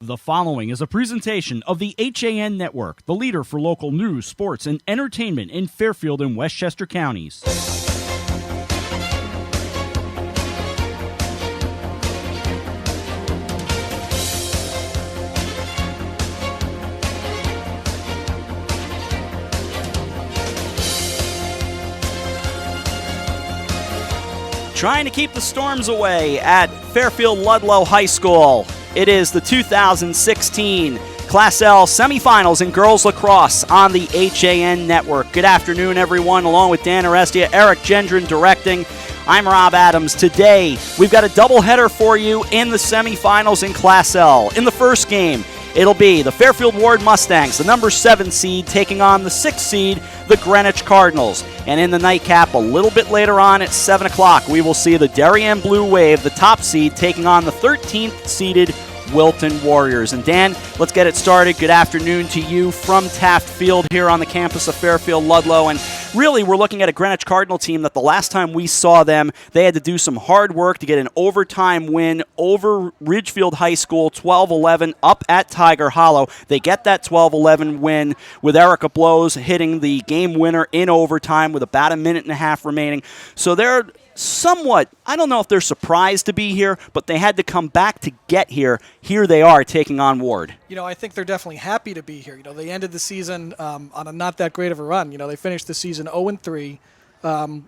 The following is a presentation of the HAN Network, the leader for local news, sports, and entertainment in Fairfield and Westchester counties. Trying to keep the storms away at Fairfield Ludlow High School. It is the 2016 Class L Semifinals in girls lacrosse on the HAN Network. Good afternoon, everyone. Along with Dan Arestia, Eric Gendron directing. I'm Rob Adams. Today, we've got a doubleheader for you in the semifinals in Class L. In the first game, it'll be the Fairfield Warde Mustangs, the number 7 seed, taking on the 6th seed, the Greenwich Cardinals. And in the nightcap, a little bit later on at 7 o'clock, we will see the Darien Blue Wave, the top seed, taking on the 13th seeded Wilton Warriors. And Dan, let's get it started. Good afternoon to you from Taft Field here on the campus of Fairfield Ludlow. And really, we're looking at a Greenwich Cardinal team that the last time we saw them, they had to do some hard work to get an overtime win over Ridgefield High School, 12-11 up at Tiger Hollow. They get that 12-11 win with Erica Blows hitting the game winner in overtime with about a minute and a half remaining. So they're somewhat, I don't know if they're surprised to be here, but they had to come back to get here. Here they are taking on Ward. You know, I think they're definitely happy to be here. You know, they ended the season on a not that great of a run. You know, they finished the season 0-3,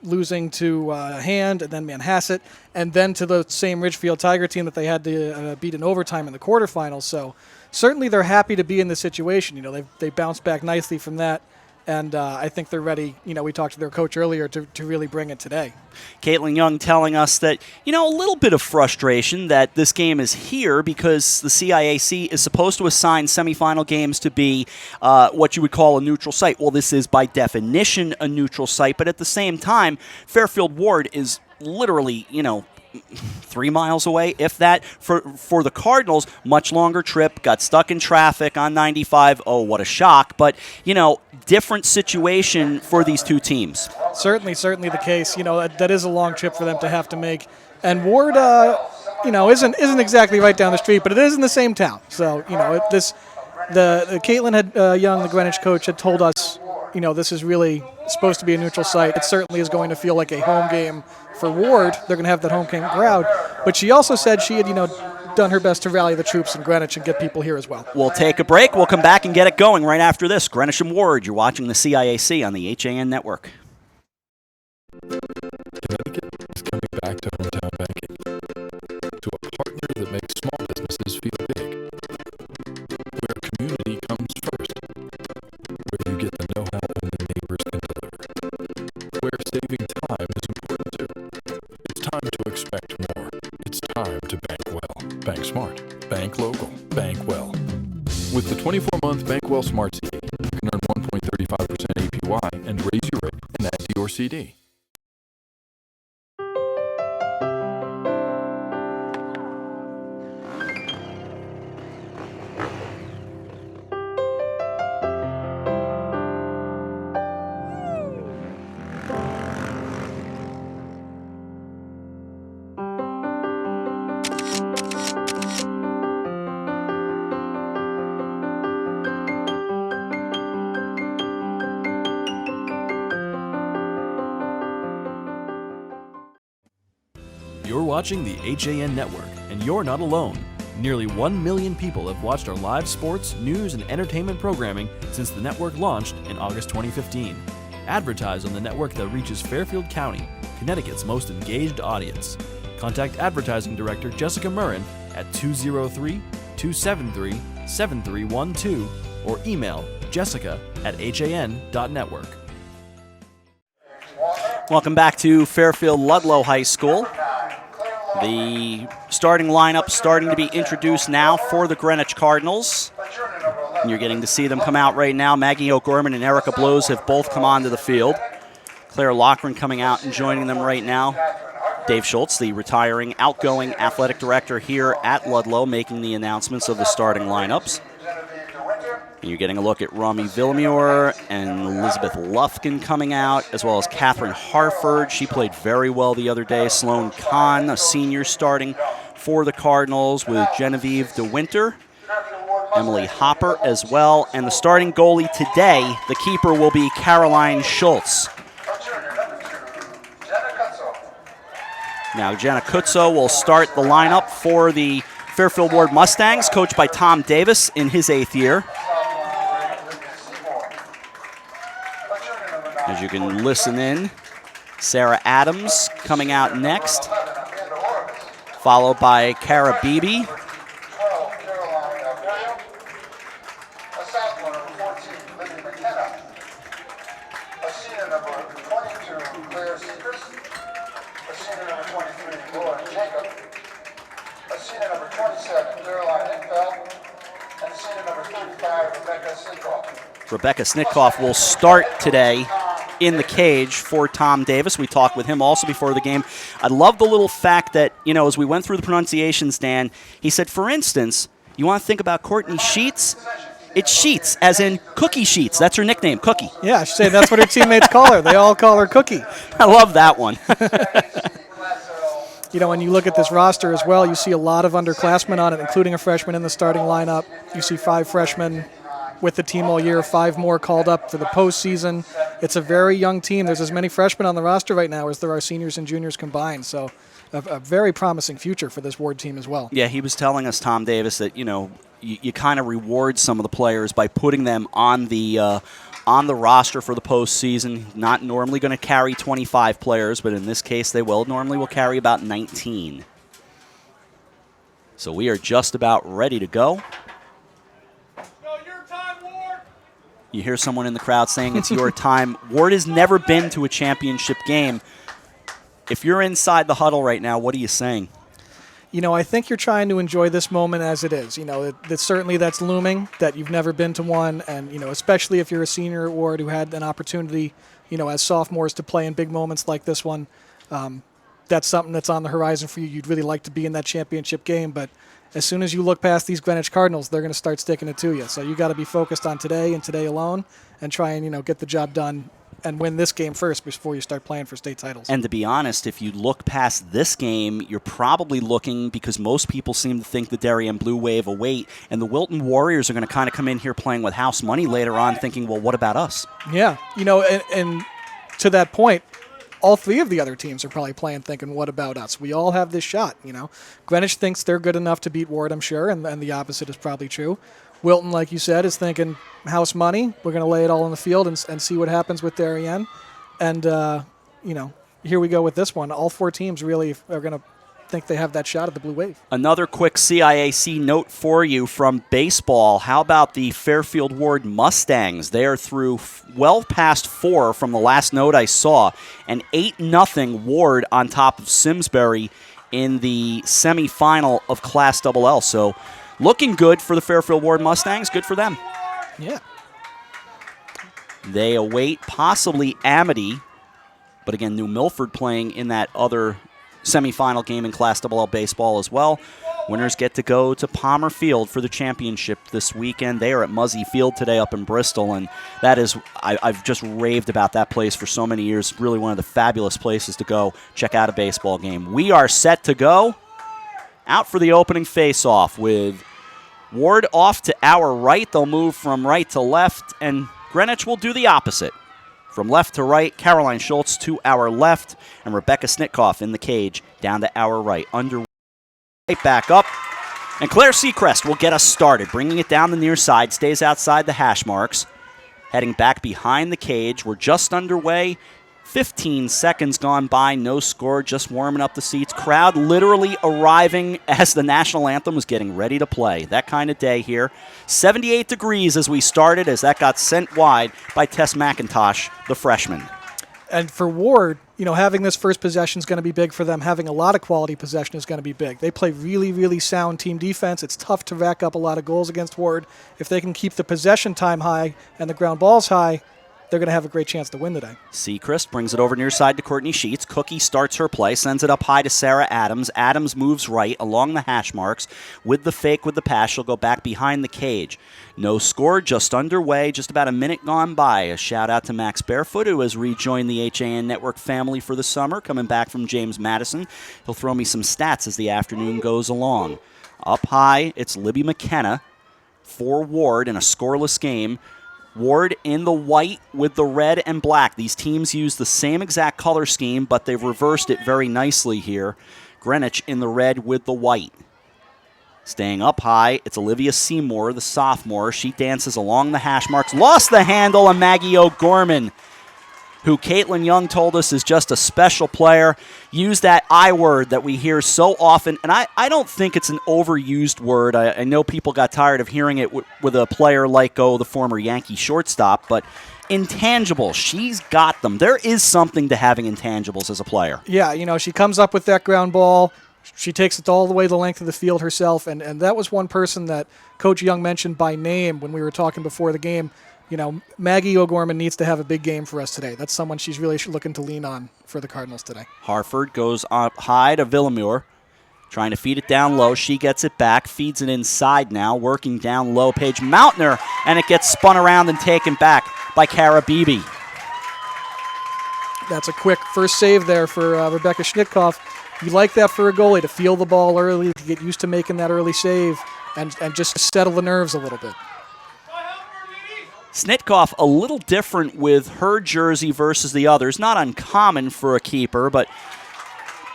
losing to Hand and then Manhasset, and then to the same Ridgefield Tiger team that they had to beat in overtime in the quarterfinals. So certainly they're happy to be in this situation. You know, they bounced back nicely from that. And I think they're ready. You know, we talked to their coach earlier to really bring it today. Caitlin Young telling us that, you know, a little bit of frustration that this game is here because the CIAC is supposed to assign semifinal games to be what you would call a neutral site. Well, this is by definition a neutral site, but at the same time, Fairfield Warde is literally, you know, 3 miles away, if that. For the Cardinals, much longer trip, got stuck in traffic on 95. Oh, what a shock. But, you know, different situation for these two teams. Certainly the case. You know, that is a long trip for them to have to make. And Ward, you know, isn't exactly right down the street, but it is in the same town. So, you know, the Caitlin Young, the Greenwich coach, had told us, you know, this is really supposed to be a neutral site. It certainly is going to feel like a home game for Ward. They're going to have that home game crowd. But she also said she had, you know, done her best to rally the troops in Greenwich and get people here as well. We'll take a break. We'll come back and get it going right after this. Greenwich and Ward, you're watching the CIAC on the HAN Network. Connecticut is coming back to hometown banking, to a partner that makes small businesses feel big, where community comes first, where you get the know-how only neighbors can deliver, where saving time is important too. It's time to expect more. It's time to bank well. Bank smart. Bank local. Bank well. With the 24-month Bank Well Smart CD, you can earn 1.35% APY and raise your rate and add to your CD. You're watching the HAN Network, and you're not alone. Nearly 1 million people have watched our live sports, news, and entertainment programming since the network launched in August 2015. Advertise on the network that reaches Fairfield County, Connecticut's most engaged audience. Contact Advertising Director Jessica Murrin at 203-273-7312 or email jessica@han.network. Welcome back to Fairfield Ludlow High School. The starting lineup starting to be introduced now for the Greenwich Cardinals. And you're getting to see them come out right now. Maggie O'Gorman and Erica Blows have both come onto the field. Claire Loughran coming out and joining them right now. Dave Schultz, the retiring outgoing athletic director here at Ludlow, making the announcements of the starting lineups. And you're getting a look at Romy Villamure and Elizabeth Lufkin coming out, as well as Catherine Harford. She played very well the other day. Sloan Kahn, a senior, starting for the Cardinals with Genevieve DeWinter. Emily Hopper as well. And the starting goalie today, the keeper, will be Caroline Schultz. Now Jenna Kutzo will start the lineup for the Fairfield Warde Mustangs, coached by Tom Davis in his 8th year. As you can listen in, Sarah Adams coming out next, followed by Cara Beebe. Rebecca Snitkoff will start today in the cage for Tom Davis. We talked with him also before the game. I love the little fact that, as we went through the pronunciations, Dan, he said, for instance, you want to think about Courtney Sheets? It's Sheets, as in Cookie Sheets. That's her nickname, Cookie. Yeah, I should say that's what her teammates call her. They all call her Cookie. I love that one. When you look at this roster as well, you see a lot of underclassmen on it, including a freshman in the starting lineup. You see 5 freshmen with the team all year, 5 more called up for the postseason. It's a very young team. There's as many freshmen on the roster right now as there are seniors and juniors combined. So a very promising future for this Warde team as well. Yeah, he was telling us, Tom Davis, that, you kind of reward some of the players by putting them on the roster for the postseason. Not normally going to carry 25 players, but in this case they will. Normally will carry about 19. So we are just about ready to go. You hear someone in the crowd saying it's your time. Warde has never been to a championship game. If you're inside the huddle right now, what are you saying? I think you're trying to enjoy this moment as it is. Certainly that's looming, that you've never been to one, and, especially if you're a senior at Warde who had an opportunity, as sophomores to play in big moments like this one. That's something that's on the horizon for you. You'd really like to be in that championship game, but as soon as you look past these Greenwich Cardinals, they're going to start sticking it to you. So you got to be focused on today and today alone and try and, get the job done and win this game first before you start playing for state titles. And to be honest, if you look past this game, you're probably looking, because most people seem to think the Darien Blue Wave await, and the Wilton Warriors are going to kind of come in here playing with house money later on thinking, well, what about us? Yeah, and to that point, all 3 of the other teams are probably playing thinking, what about us? We all have this shot, Greenwich thinks they're good enough to beat Warde, I'm sure, and the opposite is probably true. Wilton, like you said, is thinking house money. We're going to lay it all on the field and see what happens with Darien. And, here we go with this one. All 4 teams really are going to think they have that shot at the Blue Wave. Another quick CIAC note for you from baseball. How about the Fairfield Warde Mustangs? They are through well past 4 from the last note I saw. An 8-0 Warde on top of Simsbury in the semifinal of Class LL. So looking good for the Fairfield Warde Mustangs. Good for them. Yeah. They await possibly Amity, but again, New Milford playing in that other semifinal game in Class LL baseball as well. Winners get to go to Palmer Field for the championship this weekend. They are at Muzzy Field today up in Bristol, and that is, I've just raved about that place for so many years. Really one of the fabulous places to go check out a baseball game. We are set to go out for the opening face-off with Warde off to our right. They'll move from right to left, and Greenwich will do the opposite. From left to right, Caroline Schultz to our left, and Rebecca Snitkoff in the cage down to our right. Under right back up, and Claire Seacrest will get us started, bringing it down the near side, stays outside the hash marks. Heading back behind the cage, we're just underway. 15 seconds gone by, no score, just warming up the seats. Crowd literally arriving as the national anthem was getting ready to play. That kind of day here. 78 degrees as we started, as that got sent wide by Tess McIntosh, the freshman. And for Warde, having this first possession is going to be big for them. Having a lot of quality possession is going to be big. They play really, really sound team defense. It's tough to rack up a lot of goals against Warde. If they can keep the possession time high and the ground balls high, they're going to have a great chance to win today. Seacrest brings it over near side to Courtney Sheets. Cookie starts her play, sends it up high to Sarah Adams. Adams moves right along the hash marks. With the fake, with the pass, she'll go back behind the cage. No score, just underway, just about a minute gone by. A shout out to Max Barefoot, who has rejoined the HAN Network family for the summer, coming back from James Madison. He'll throw me some stats as the afternoon goes along. Up high, it's Libby McKenna. for Warde in a scoreless game. Warde in the white with the red and black. These teams use the same exact color scheme, but they've reversed it very nicely here. Greenwich in the red with the white. Staying up high, it's Olivia Seymour, the sophomore. She dances along the hash marks. Lost the handle, and Maggie O'Gorman, who Caitlin Young told us is just a special player, used that I word that we hear so often. And I don't think it's an overused word. I know people got tired of hearing it with a player like, the former Yankee shortstop, but intangibles, she's got them. There is something to having intangibles as a player. Yeah, she comes up with that ground ball. She takes it all the way the length of the field herself, and that was one person that Coach Young mentioned by name when we were talking before the game. Maggie O'Gorman needs to have a big game for us today. That's someone she's really looking to lean on for the Cardinals today. Hartford goes up high to Villamure, trying to feed it down low. She gets it back, feeds it inside now, working down low. Paige Mountainer, and it gets spun around and taken back by Cara Beebe. That's a quick first save there for Rebecca Schnitkoff. You like that for a goalie, to feel the ball early, to get used to making that early save, and just settle the nerves a little bit. Snitkoff a little different with her jersey versus the others. Not uncommon for a keeper, but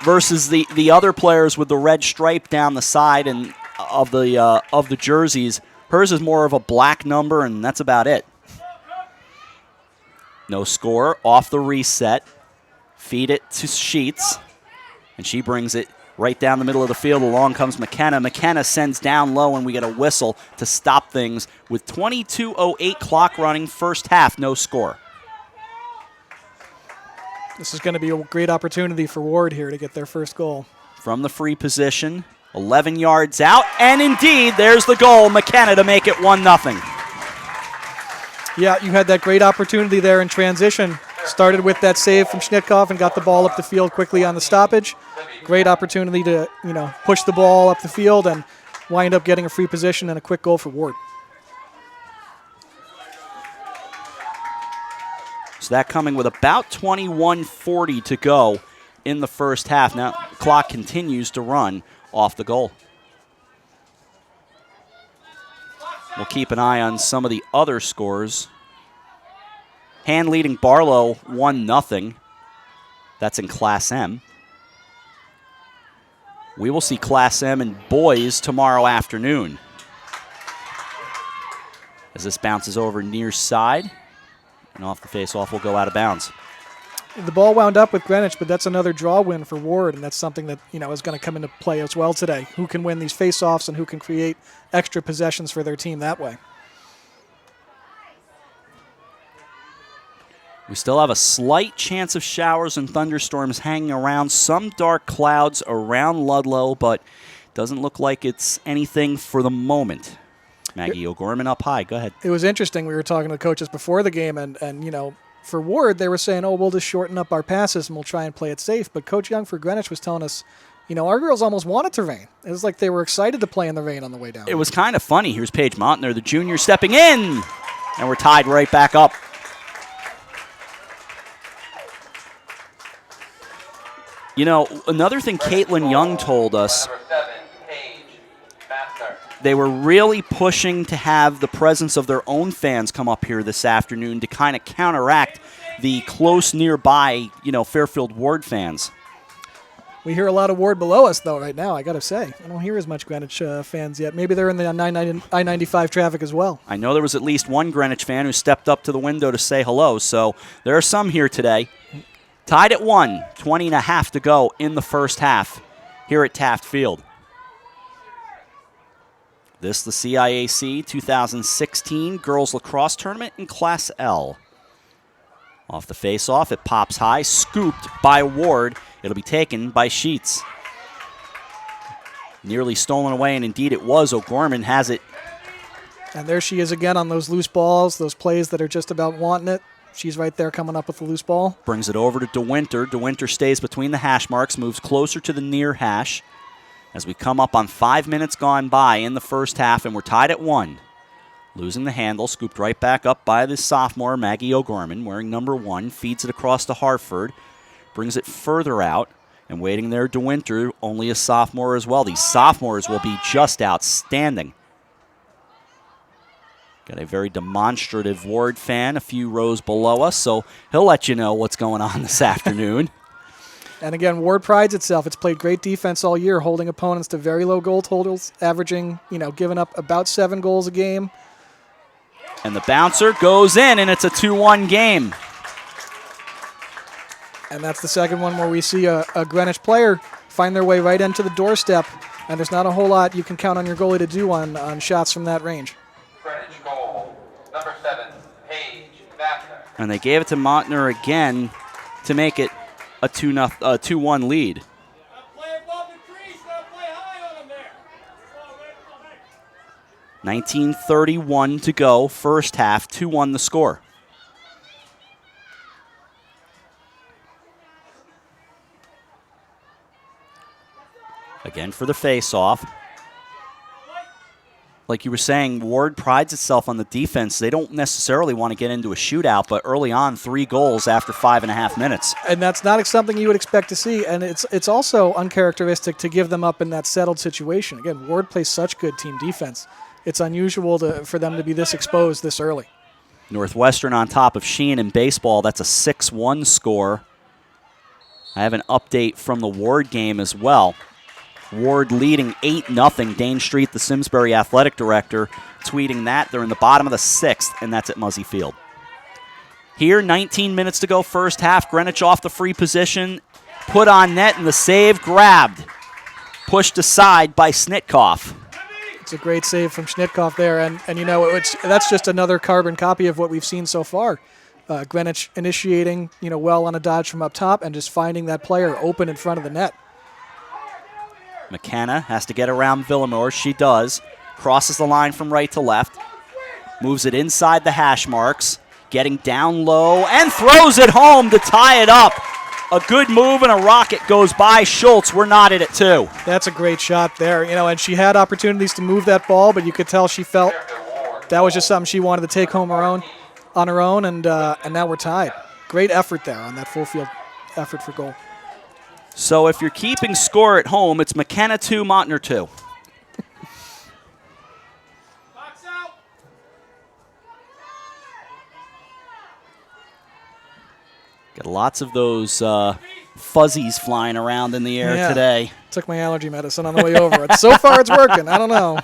versus the other players with the red stripe down the side and of the jerseys. Hers is more of a black number, and that's about it. No score, off the reset. Feed it to Sheets, and she brings it right down the middle of the field. Along comes McKenna. McKenna sends down low, and we get a whistle to stop things with 22:08 clock running. First half, no score. This is going to be a great opportunity for Warde here to get their first goal. From the free position, 11 yards out, and indeed, there's the goal. McKenna to make it 1-0. Yeah, you had that great opportunity there in transition. Started with that save from Schnitkoff and got the ball up the field quickly on the stoppage. Great opportunity to, push the ball up the field and wind up getting a free position and a quick goal for Warde. So that coming with about 21:40 to go in the first half. Now, the clock continues to run off the goal. We'll keep an eye on some of the other scores. Hand leading Barlow 1-0. That's in Class M. We will see Class M in boys tomorrow afternoon. As this bounces over near side, and off the face-off will go out of bounds. The ball wound up with Greenwich, but that's another draw win for Warde, and that's something that is going to come into play as well today. Who can win these face-offs and who can create extra possessions for their team that way? We still have a slight chance of showers and thunderstorms hanging around. Some dark clouds around Ludlow, but doesn't look like it's anything for the moment. Maggie O'Gorman up high. Go ahead. It was interesting. We were talking to the coaches before the game, and for Warde, they were saying, we'll just shorten up our passes and we'll try and play it safe. But Coach Young for Greenwich was telling us, our girls almost wanted to rain. It was like they were excited to play in the rain on the way down. It was kind of funny. Here's Paige Montner, the junior, stepping in, and we're tied right back up. Another thing Caitlin Young told us, they were really pushing to have the presence of their own fans come up here this afternoon to kind of counteract the close nearby, Fairfield Warde fans. We hear a lot of Warde below us, though, right now, I got to say. I don't hear as much Greenwich fans yet. Maybe they're in the I-95 traffic as well. I know there was at least one Greenwich fan who stepped up to the window to say hello, so there are some here today. Tied at 1, 20.5 to go in the first half here at Taft Field. This the CIAC 2016 Girls Lacrosse Tournament in Class L. Off the face-off, it pops high, scooped by Warde. It'll be taken by Sheets. Nearly stolen away, and indeed it was. O'Gorman has it. And there she is again on those loose balls, those plays that are just about wanting it. She's right there coming up with the loose ball. Brings it over to DeWinter. DeWinter stays between the hash marks, moves closer to the near hash as we come up on 5 minutes gone by in the first half, and we're tied at 1. Losing the handle, scooped right back up by the sophomore, Maggie O'Gorman, wearing number 1, feeds it across to Hartford, brings it further out, and waiting there, DeWinter, only a sophomore as well. These sophomores will be just outstanding. Got a very demonstrative Warde fan a few rows below us, so he'll let you know what's going on this afternoon. And again, Warde prides itself. It's played great defense all year, holding opponents to very low goal totals, averaging, giving up about 7 goals a game. And the bouncer goes in, and it's a 2-1 game. And that's the second one where we see a Greenwich player find their way right into the doorstep, and there's not a whole lot you can count on your goalie to do on shots from that range. Greenwich goal, number 7, Paige Vassar. And they gave it to Montner again to make it a 2-1 lead. 19:31 to go, first half, 2-1 the score. Again for the face-off. Like you were saying, Warde prides itself on the defense. They don't necessarily want to get into a shootout, but early on, 3 goals after 5.5 minutes. And that's not something you would expect to see, and it's also uncharacteristic to give them up in that settled situation. Again, Warde plays such good team defense. It's unusual for them to be this exposed this early. Northwestern on top of Sheehan in baseball. That's a 6-1 score. I have an update from the Warde game as well. Warde leading 8-0. Dane Street, the Simsbury athletic director, tweeting that. They're in the bottom of the 6th, and that's at Muzzy Field. Here, 19 minutes to go, first half. Greenwich off the free position. Put on net, and the save grabbed. Pushed aside by Snitkoff. It's a great save from Schnitkoff there, and that's just another carbon copy of what we've seen so far. Greenwich initiating, well on a dodge from up top and just finding that player open in front of the net. McKenna has to get around Villamore. She does. Crosses the line from right to left. Moves it inside the hash marks. Getting down low and throws it home to tie it up. A good move and a rocket goes by Schultz. We're knotted at 2. That's a great shot there. And she had opportunities to move that ball, but you could tell she felt that was just something she wanted to take home on her own, and now we're tied. Great effort there on that full field effort for goal. So if you're keeping score at home, it's McKenna 2, Montner 2. Got lots of those fuzzies flying around in the air today. Took my allergy medicine on the way over. So far it's working. I don't know.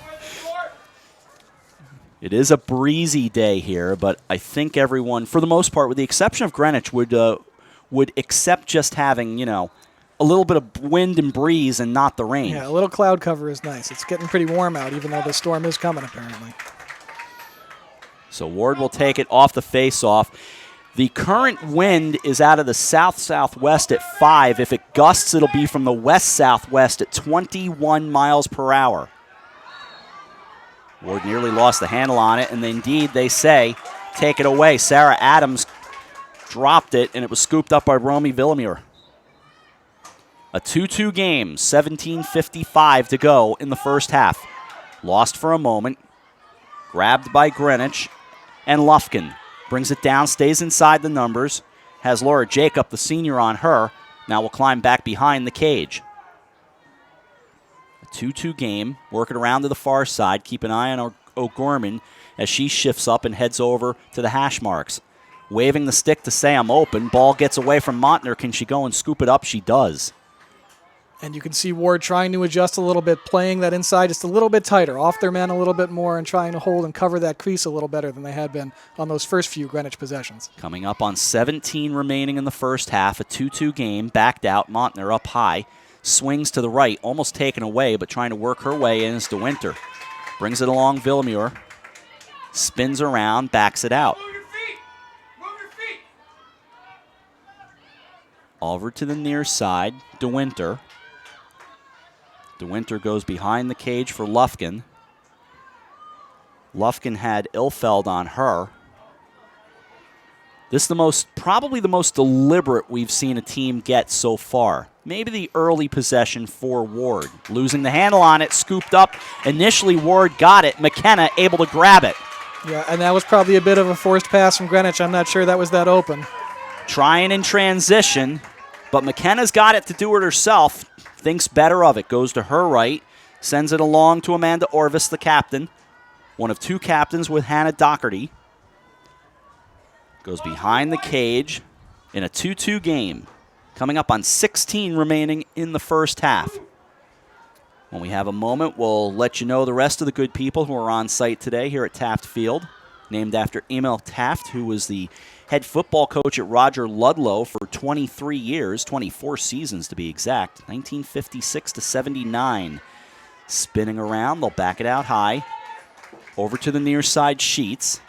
It is a breezy day here, but I think everyone, for the most part, with the exception of Greenwich, would accept just having, a little bit of wind and breeze and not the rain. Yeah, a little cloud cover is nice. It's getting pretty warm out, even though the storm is coming, apparently. So Warde will take it off the face-off. The current wind is out of the south-southwest at 5. If it gusts, it'll be from the west-southwest at 21 miles per hour. Warde nearly lost the handle on it, and indeed, they say, take it away. Sarah Adams dropped it, and it was scooped up by Romy Villamure. A 2-2 game, 17:55 to go in the first half. Lost for a moment, grabbed by Greenwich, and Lufkin brings it down, stays inside the numbers, has Laura Jacob, the senior, on her. Now will climb back behind the cage. A 2-2 game, working around to the far side. Keep an eye on O'Gorman as she shifts up and heads over to the hash marks. Waving the stick to say I'm open. Ball gets away from Montner. Can she go and scoop it up? She does. And you can see Warde trying to adjust a little bit, playing that inside just a little bit tighter, off their men a little bit more, and trying to hold and cover that crease a little better than they had been on those first few Greenwich possessions. Coming up on 17 remaining in the first half, a 2-2 game, backed out, Montner up high, swings to the right, almost taken away, but trying to work her way in is DeWinter. Brings it along Villamure, spins around, backs it out. Over to the near side, DeWinter. DeWinter goes behind the cage for Lufkin. Lufkin had Ilfeld on her. This is probably the most deliberate we've seen a team get so far. Maybe the early possession for Warde. Losing the handle on it, scooped up. Initially, Warde got it. McKenna able to grab it. Yeah, and that was probably a bit of a forced pass from Greenwich. I'm not sure that was that open. Trying in transition, but McKenna's got it to do it herself. Thinks better of it. Goes to her right. Sends it along to Amanda Orvis, the captain. one of two captains with Hannah Doherty. Goes behind the cage in a 2-2 game. Coming up on 16 remaining in the first half. When we have a moment, we'll let you know the rest of the good people who are on site today here at Taft Field, named after Emil Taft, who was the head football coach at Roger Ludlow for 23 years, 24 seasons to be exact, 1956 to 79. Spinning around, they'll back it out high. Over to the near side, Sheets.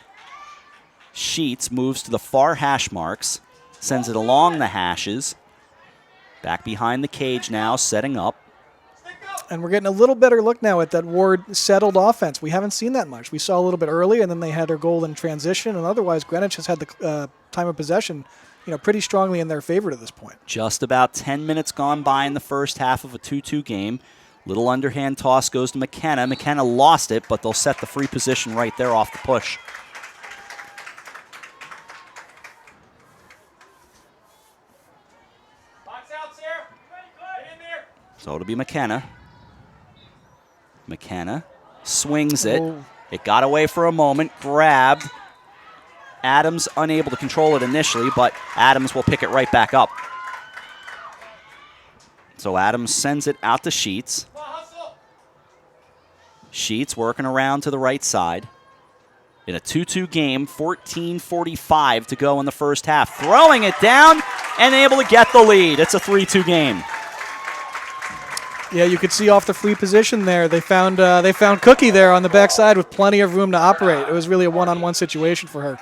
Sheets moves to the far hash marks, sends it along the hashes. Back behind the cage now, setting up. And we're getting a little better look now at that Warde settled offense. We haven't seen that much. We saw a little bit early, and then they had their goal in transition. And otherwise, Greenwich has had the time of possession, pretty strongly in their favor to this point. Just about 10 minutes gone by in the first half of a 2-2 game. Little underhand toss goes to McKenna. McKenna lost it, but they'll set the free position right there off the push. So it'll be McKenna. McKenna swings it. Oh. It got away for a moment, grabbed. Adams unable to control it initially, but Adams will pick it right back up. So Adams sends it out to Sheets. Sheets working around to the right side. In a 2-2 game, 14:45 to go in the first half. Throwing it down and able to get the lead. It's a 3-2 game. Yeah, you could see off the free position there. They found Cookie there on the backside with plenty of room to operate. It was really a one-on-one situation for her.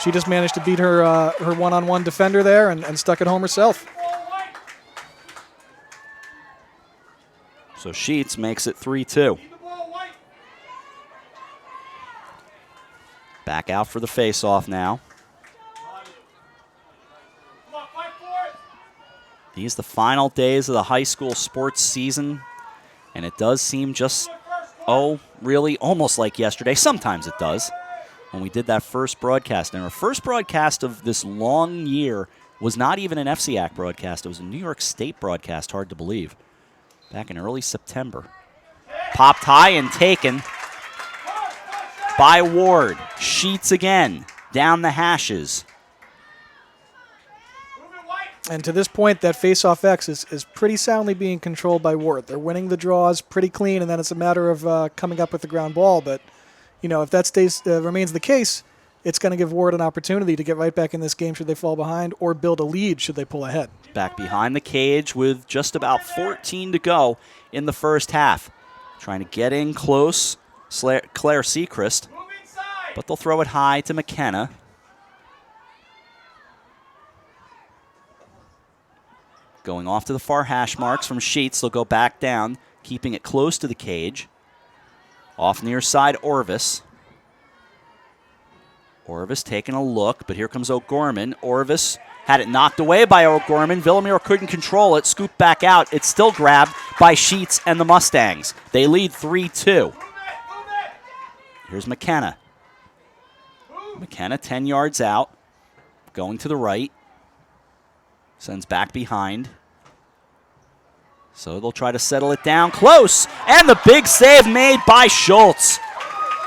She just managed to beat her one-on-one defender there and stuck it home herself. So Sheets makes it 3-2. Back out for the face-off now. These are the final days of the high school sports season, and it does seem just, really almost like yesterday. Sometimes it does, when we did that first broadcast. And our first broadcast of this long year was not even an FCIAC broadcast. It was a New York State broadcast, hard to believe, back in early September. Popped high and taken by Warde. Sheets again, down the hashes. And to this point, that face-off X is pretty soundly being controlled by Warde. They're winning the draws pretty clean, and then it's a matter of coming up with the ground ball. But, if that remains the case, it's going to give Warde an opportunity to get right back in this game should they fall behind, or build a lead should they pull ahead. Back behind the cage with just about 14 to go in the first half. Trying to get in close, Claire Sechrist, but they'll throw it high to McKenna. Going off to the far hash marks from Sheets. They'll go back down, keeping it close to the cage. Off near side, Orvis. Orvis taking a look, but here comes O'Gorman. Orvis had it knocked away by O'Gorman. Villamere couldn't control it, scooped back out. It's still grabbed by Sheets and the Mustangs. They lead 3-2. Here's McKenna. McKenna 10 yards out, going to the right. Sends back behind. So they'll try to settle it down close. And the big save made by Schultz.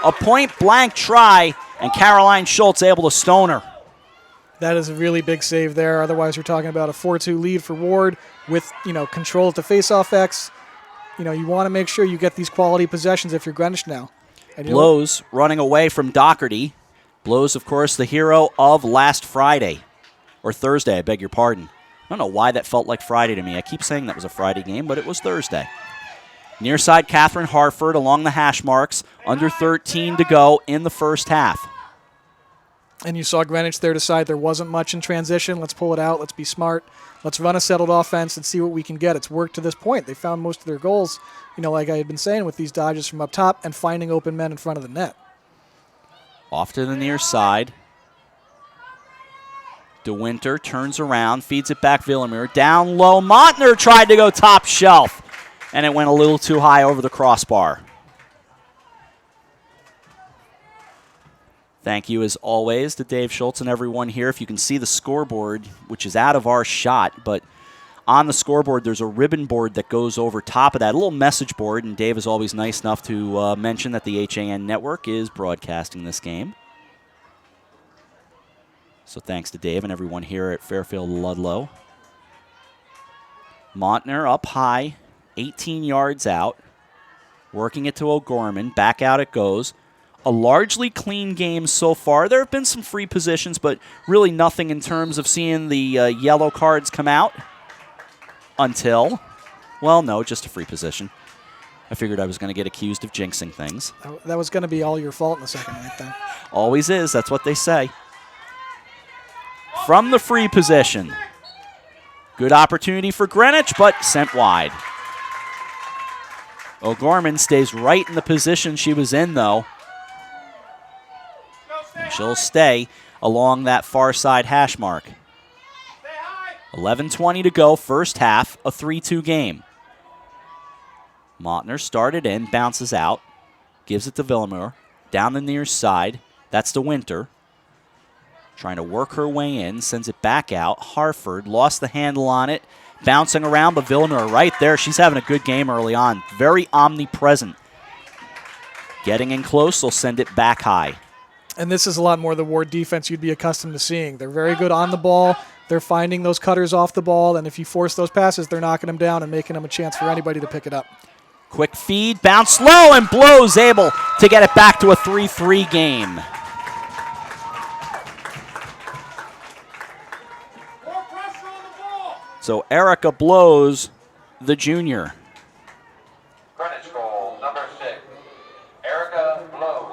A point-blank try, and Caroline Schultz able to stone her. That is a really big save there. Otherwise, you're talking about a 4-2 lead for Warde with, control at the face-off X. You want to make sure you get these quality possessions if you're Greenwich now. And Blows running away from Doherty. Blows, of course, the hero of last Friday. Or Thursday, I beg your pardon. I don't know why that felt like Friday to me. I keep saying that was a Friday game, but it was Thursday. Near side, Catherine Harford along the hash marks. Under 13 to go in the first half. And you saw Greenwich there decide there wasn't much in transition. Let's pull it out. Let's be smart. Let's run a settled offense and see what we can get. It's worked to this point. They found most of their goals, like I had been saying, with these dodges from up top and finding open men in front of the net. Off to the near side. DeWinter turns around, feeds it back Villamere. Down low, Montner tried to go top shelf, and it went a little too high over the crossbar. Thank you, as always, to Dave Schultz and everyone here. If you can see the scoreboard, which is out of our shot, but on the scoreboard, there's a ribbon board that goes over top of that, a little message board, and Dave is always nice enough to mention that the HAN network is broadcasting this game. So thanks to Dave and everyone here at Fairfield Ludlow. Montner up high, 18 yards out, working it to O'Gorman. Back out it goes. A largely clean game so far. There have been some free positions, but really nothing in terms of seeing the yellow cards come out until, well, no, just a free position. I figured I was going to get accused of jinxing things. That was going to be all your fault in the second half then. Always is. That's what they say. From the free position. Good opportunity for Greenwich, but sent wide. O'Gorman stays right in the position she was in, though. And she'll stay along that far side hash mark. 11:20 to go, first half, a 3-2 game. Montner started in, bounces out, gives it to Villamur. Down the near side, that's to Winter. Trying to work her way in, sends it back out. Harford lost the handle on it, bouncing around, but Villamur right there. She's having a good game early on, very omnipresent. Getting in close, they'll send it back high. And this is a lot more the Warde defense you'd be accustomed to seeing. They're very good on the ball. They're finding those cutters off the ball, and if you force those passes, they're knocking them down and making them a chance for anybody to pick it up. Quick feed, bounce low, and Blow's able to get it back to a 3-3 game. So Erica Blows, the junior. Greenwich goal, number 6, Erica Blows.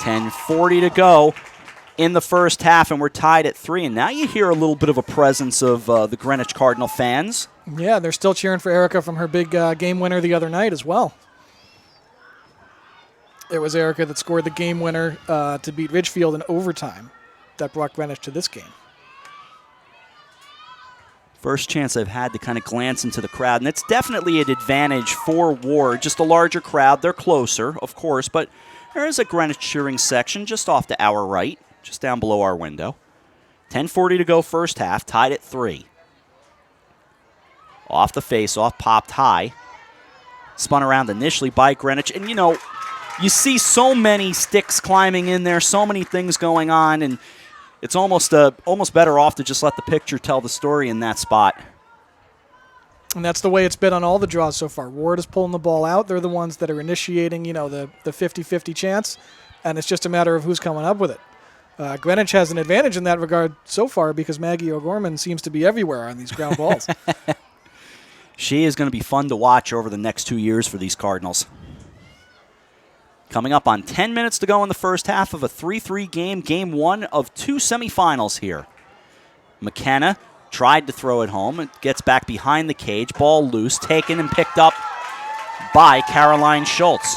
10:40 to go in the first half, and we're tied at 3. And now you hear a little bit of a presence of the Greenwich Cardinal fans. Yeah, they're still cheering for Erica from her big game winner the other night as well. It was Erica that scored the game winner to beat Ridgefield in overtime that brought Greenwich to this game. First chance I've had to kind of glance into the crowd, and it's definitely an advantage for Warde. Just a larger crowd. They're closer, of course, but there is a Greenwich cheering section just off to our right, just down below our window. 10:40 to go first half, tied at 3. Off the face-off, popped high. Spun around initially by Greenwich, and you see so many sticks climbing in there, so many things going on, and it's almost better off to just let the picture tell the story in that spot. And that's the way it's been on all the draws so far. Warde is pulling the ball out. They're the ones that are initiating, the 50-50 chance, and it's just a matter of who's coming up with it. Greenwich has an advantage in that regard so far because Maggie O'Gorman seems to be everywhere on these ground balls. She is going to be fun to watch over the next 2 years for these Cardinals. Coming up on 10 minutes to go in the first half of a 3-3 game, game 1 of 2 semifinals here. McKenna tried to throw it home. It gets back behind the cage. Ball loose, taken and picked up by Caroline Schultz.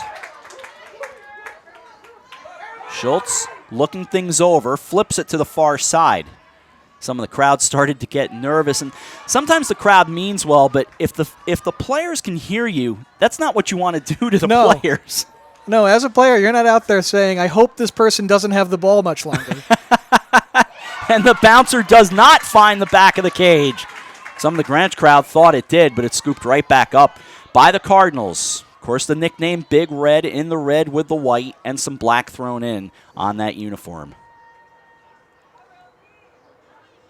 Schultz looking things over, flips it to the far side. Some of the crowd started to get nervous, and sometimes the crowd means well, but if the players can hear you, that's not what you want to do to the players. No, as a player, you're not out there saying, I hope this person doesn't have the ball much longer. And the bouncer does not find the back of the cage. Some of the Greenwich crowd thought it did, but it scooped right back up by the Cardinals. Of course, the nickname Big Red in the red with the white and some black thrown in on that uniform.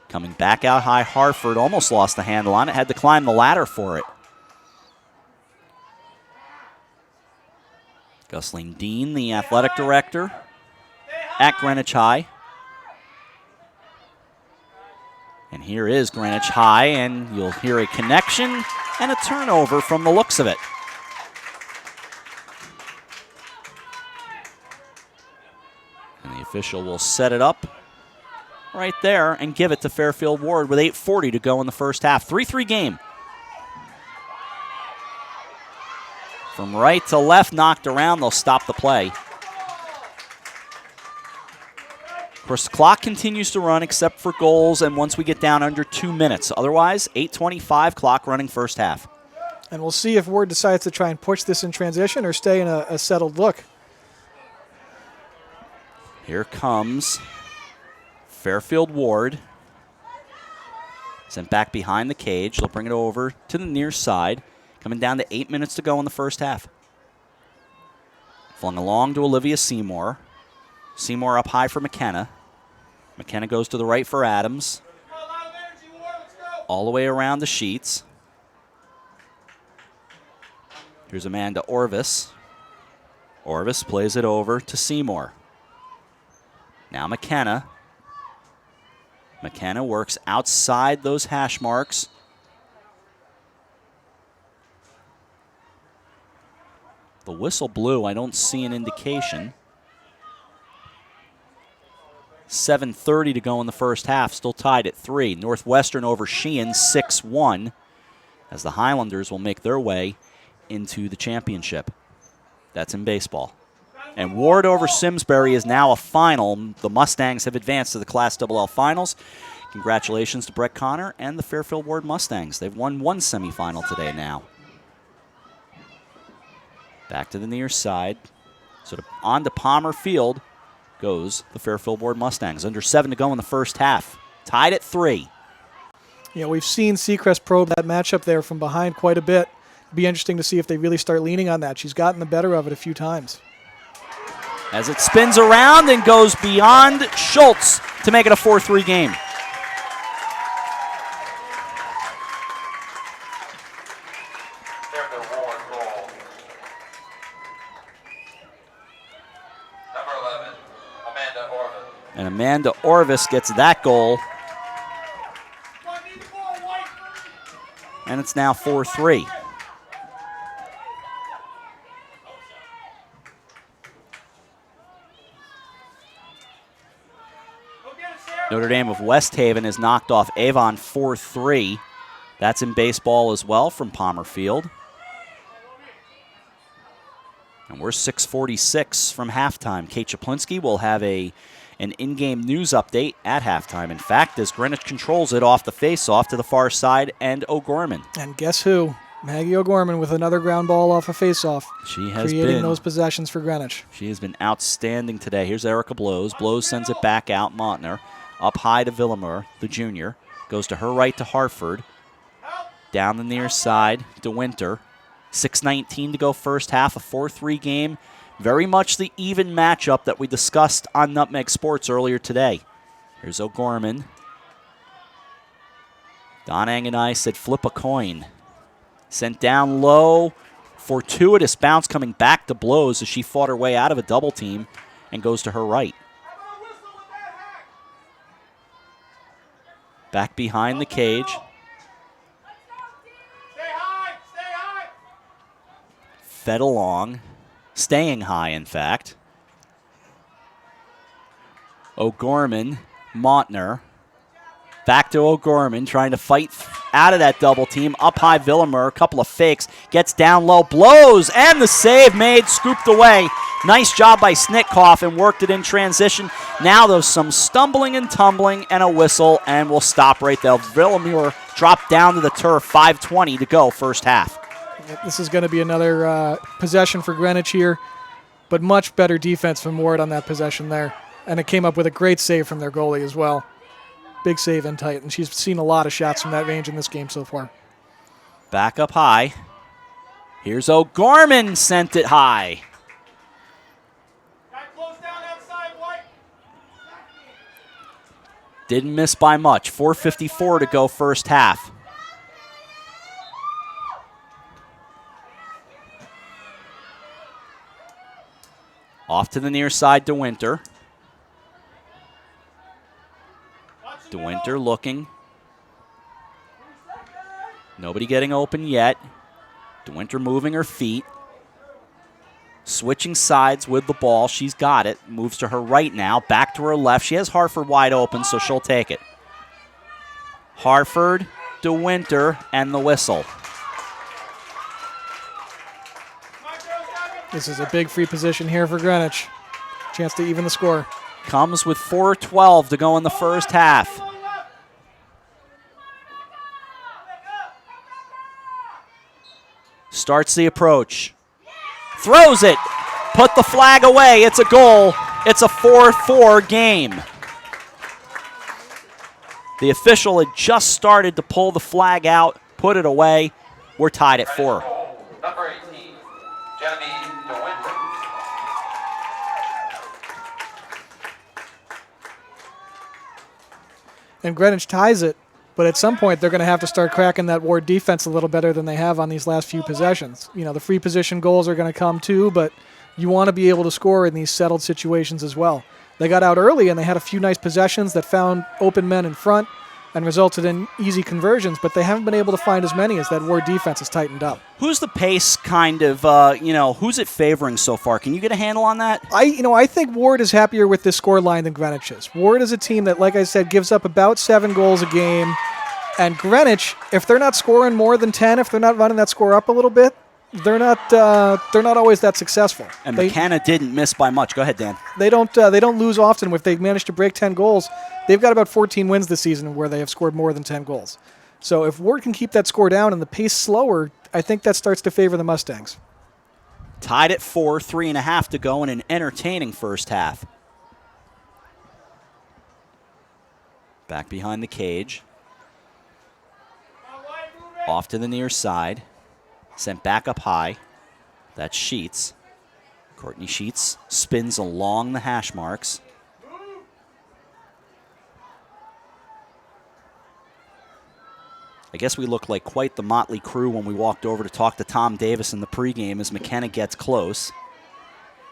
Coming back out high, Harford almost lost the handle on it, had to climb the ladder for it. Gusling Dean, the athletic director at Greenwich High. And here is Greenwich High, and you'll hear a connection and a turnover from the looks of it. And the official will set it up right there and give it to Fairfield Warde with 8:40 to go in the first half. 3-3 game. From right to left, knocked around, they'll stop the play. Of course, the clock continues to run except for goals and once we get down under 2 minutes. Otherwise, 8:25 clock running first half. And we'll see if Warde decides to try and push this in transition or stay in a settled look. Here comes Fairfield Warde. Sent back behind the cage. They'll bring it over to the near side. Coming down to 8 minutes to go in the first half. Flung along to Olivia Seymour. Seymour up high for McKenna. McKenna goes to the right for Adams. All the way around the sheets. Here's Amanda Orvis. Orvis plays it over to Seymour. Now McKenna. McKenna works outside those hash marks. The whistle blew. I don't see an indication. 7:30 to go in the first half. Still tied at 3. Northwestern over Sheehan 6-1 as the Highlanders will make their way into the championship. That's in baseball. And Warde over Simsbury is now a final. The Mustangs have advanced to the Class XXL Finals. Congratulations to Brett Connor and the Fairfield Warde Mustangs. They've won one semifinal today now. Back to the near side. So on to Palmer Field goes the Fairfield Warde Mustangs. Under 7 to go in the first half. Tied at 3. Yeah, we've seen Seacrest probe that matchup there from behind quite a bit. Be interesting to see if they really start leaning on that. She's gotten the better of it a few times. As it spins around and goes beyond Schultz to make it a 4-3 game. Fairfield Warde goal. Number 11, Amanda Orvis. And Amanda Orvis gets that goal. And it's now 4-3. Notre Dame of West Haven has knocked off Avon 4-3. That's in baseball as well from Palmer Field. And we're 6:46 from halftime. Kate Czaplinski will have an in-game news update at halftime. In fact, as Greenwich controls it off the face-off to the far side and O'Gorman. And guess who? Maggie O'Gorman with another ground ball off a face-off. She has creating those possessions for Greenwich. She has been outstanding today. Here's Erica Blows. Blows sends it back out. Montner up high to Villamur, the junior. Goes to her right to Hartford. Down the near side to Winter. 6:19 to go first half, a 4-3 game. Very much the even matchup that we discussed on Nutmeg Sports earlier today. Here's O'Gorman. Donang and I said flip a coin. Sent down low. Fortuitous bounce coming back to Blows as she fought her way out of a double team and goes to her right. Back behind the cage. Stay high! Stay high! Fed along. Staying high, in fact. O'Gorman, Montner. Back to O'Gorman, trying to fight out of that double team. Up high, Villamur, a couple of fakes. Gets down low, blows, and the save made, scooped away. Nice job by Snitkoff and worked it in transition. Now there's some stumbling and tumbling and a whistle, and we'll stop right there. Villamur dropped down to the turf, 5:20 to go first half. This is going to be another possession for Greenwich here, but much better defense from Warde on that possession there. And it came up with a great save from their goalie as well. Big save in tight, and she's seen a lot of shots from that range in this game so far. Back up high. Here's O'Gorman, sent it high. Didn't miss by much. 4:54 to go first half. Off to the near side to Winter. DeWinter looking. Nobody getting open yet. DeWinter moving her feet. Switching sides with the ball. She's got it. Moves to her right now. Back to her left. She has Hartford wide open, so she'll take it. Hartford, DeWinter, and the whistle. This is a big free position here for Greenwich. Chance to even the score. Comes with 4:12 to go in the first half. Starts the approach. Throws it. Put the flag away. It's a goal. It's a 4-4 game. The official had just started to pull the flag out, put it away. We're tied at 4. Number 18, Genevieve DeWinter. And Greenwich ties it, but at some point they're going to have to start cracking that Warde defense a little better than they have on these last few possessions. You know, the free position goals are going to come too, but you want to be able to score in these settled situations as well. They got out early and they had a few nice possessions that found open men in front and resulted in easy conversions, but they haven't been able to find as many as that Warde defense has tightened up. Who's the pace kind of, who's it favoring so far? Can you get a handle on that? I think Warde is happier with this score line than Greenwich is. Warde is a team that, like I said, gives up about 7 goals a game. And Greenwich, if they're not scoring more than 10, if they're not running that score up a little bit, they're not always that successful. And McKenna didn't miss by much. Go ahead, Dan. They don't lose often. If they manage to break 10 goals, they've got about 14 wins this season where they have scored more than 10 goals. So if Warde can keep that score down and the pace slower, I think that starts to favor the Mustangs. Tied at 4, 3.5 to go in an entertaining first half. Back behind the cage. Off to the near side. Sent back up high. That's Sheets. Courtney Sheets spins along the hash marks. I guess we look like quite the motley crew when we walked over to talk to Tom Davis in the pregame as McKenna gets close.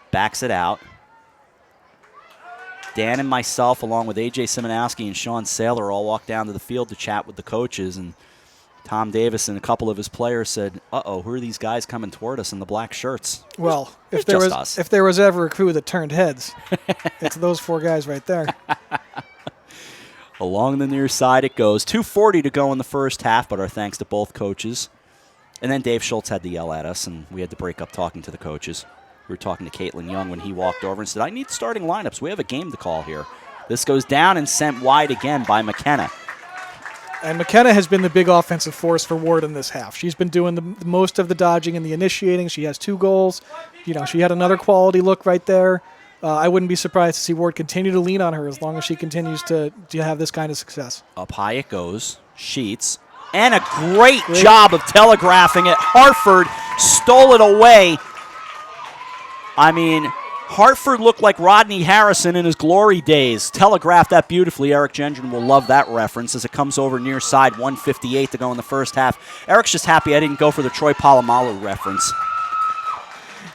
Backs it out. Dan and myself, along with A.J. Simonowski and Sean Saylor, all walked down to the field to chat with the coaches, and Tom Davis and a couple of his players said, "Uh-oh, who are these guys coming toward us in the black shirts?" Well, if there was ever a crew that turned heads, it's those 4 guys right there. Along the near side it goes. 2:40 to go in the first half, but our thanks to both coaches. And then Dave Schultz had to yell at us, and we had to break up talking to the coaches. We were talking to Caitlin Young when he walked over and said, "I need starting lineups. We have a game to call here." This goes down and sent wide again by McKenna. And McKenna has been the big offensive force for Warde in this half. She's been doing the most of the dodging and the initiating. She has 2 goals. You know, she had another quality look right there. I wouldn't be surprised to see Warde continue to lean on her as long as she continues to have this kind of success. Up high it goes. Sheets. And a great job of telegraphing it. Hartford stole it away. I mean, Hartford looked like Rodney Harrison in his glory days. Telegraphed that beautifully. Eric Gendron will love that reference as it comes over near side. 1:58 to go in the first half. Eric's just happy I didn't go for the Troy Polamalu reference.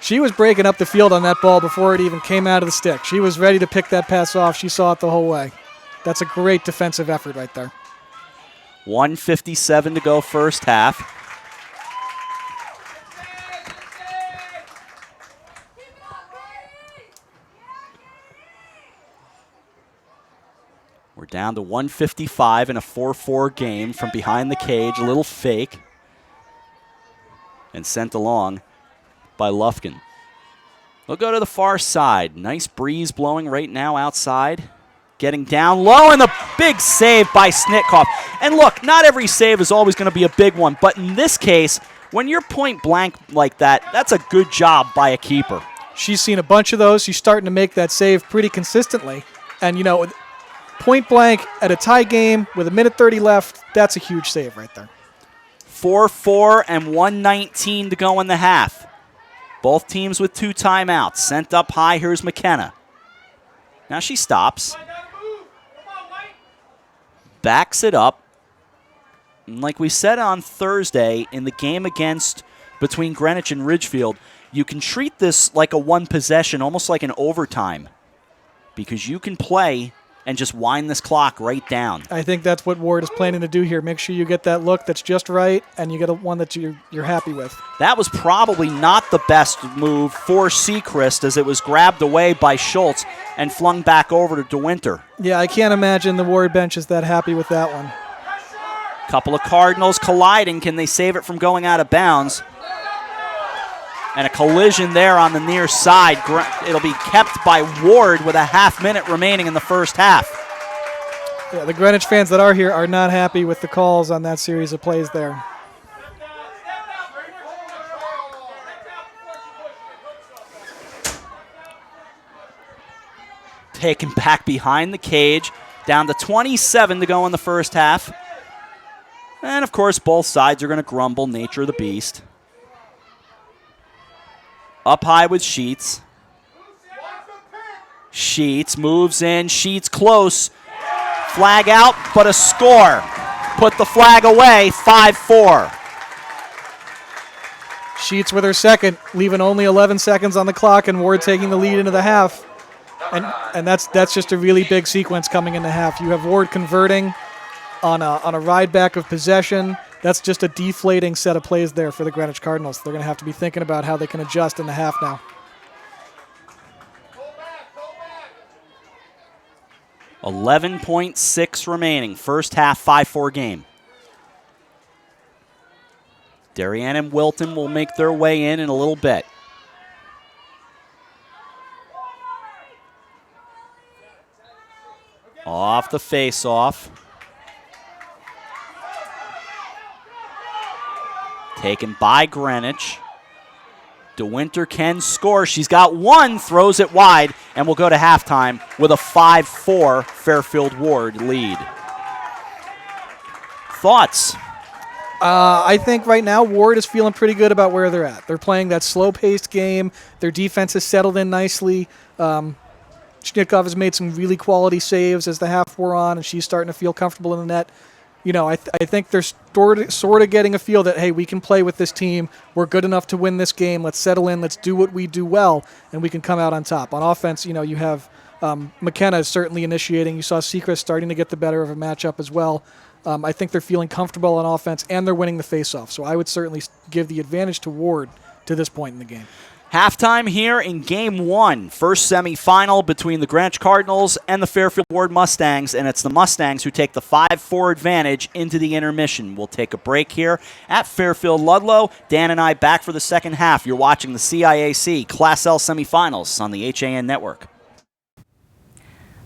She was breaking up the field on that ball before it even came out of the stick. She was ready to pick that pass off. She saw it the whole way. That's a great defensive effort right there. 1:57 to go first half. We're down to 1:55 in a 4-4 game from behind the cage. A little fake. And sent along by Lufkin. We'll go to the far side. Nice breeze blowing right now outside. Getting down low, and the big save by Snitkoff. And look, not every save is always going to be a big one, but in this case, when you're point blank like that, that's a good job by a keeper. She's seen a bunch of those. She's starting to make that save pretty consistently. And, you know, point blank at a tie game with 1:30 left, that's a huge save right there. 4-4 and 1:19 to go in the half. Both teams with 2 timeouts. Sent up high, here's McKenna. Now she stops. Backs it up. And like we said on Thursday in the game between Greenwich and Ridgefield, you can treat this like a 1 possession, almost like an overtime, because you can play and just wind this clock right down. I think that's what Warde is planning to do here. Make sure you get that look that's just right, and you get one that you're happy with. That was probably not the best move for Sechrist as it was grabbed away by Schultz and flung back over to DeWinter. Yeah, I can't imagine the Warde bench is that happy with that one. Couple of Cardinals colliding. Can they save it from going out of bounds? And a collision there on the near side. It'll be kept by Warde with a half-minute remaining in the first half. Yeah, the Greenwich fans that are here are not happy with the calls on that series of plays there. Taken back behind the cage. Down to 27 to go in the first half. And, of course, both sides are going to grumble, nature of the beast. Up high with Sheets. Sheets moves in. Sheets close. Flag out, but a score. Put the flag away, 5-4. Sheets with her second, leaving only 11 seconds on the clock, and Warde taking the lead into the half. And that's just a really big sequence coming in the half. You have Warde converting on a ride back of possession. That's just a deflating set of plays there for the Greenwich Cardinals. They're going to have to be thinking about how they can adjust in the half now. 11.6 remaining. First half, 5-4 game. Darien and Wilton will make their way in a little bit. Off the face-off. Taken by Greenwich. DeWinter can score. She's got one, throws it wide, and will go to halftime with a 5-4 Fairfield Warde lead. Thoughts? I think right now Warde is feeling pretty good about where they're at. They're playing that slow-paced game. Their defense has settled in nicely. Schnitkov has made some really quality saves as the half wore on, and she's starting to feel comfortable in the net. You know, I think they're sort of getting a feel that, hey, we can play with this team. We're good enough to win this game. Let's settle in. Let's do what we do well, and we can come out on top. On offense, you know, you have McKenna is certainly initiating. You saw Sechrist starting to get the better of a matchup as well. I think they're feeling comfortable on offense, and they're winning the faceoff. So I would certainly give the advantage to Warde to this point in the game. Halftime here in Game 1, first semifinal between the Greenwich Cardinals and the Fairfield Warde Mustangs, and it's the Mustangs who take the 5-4 advantage into the intermission. We'll take a break here at Fairfield Ludlow. Dan and I back for the second half. You're watching the CIAC Class L semifinals on the HAN Network.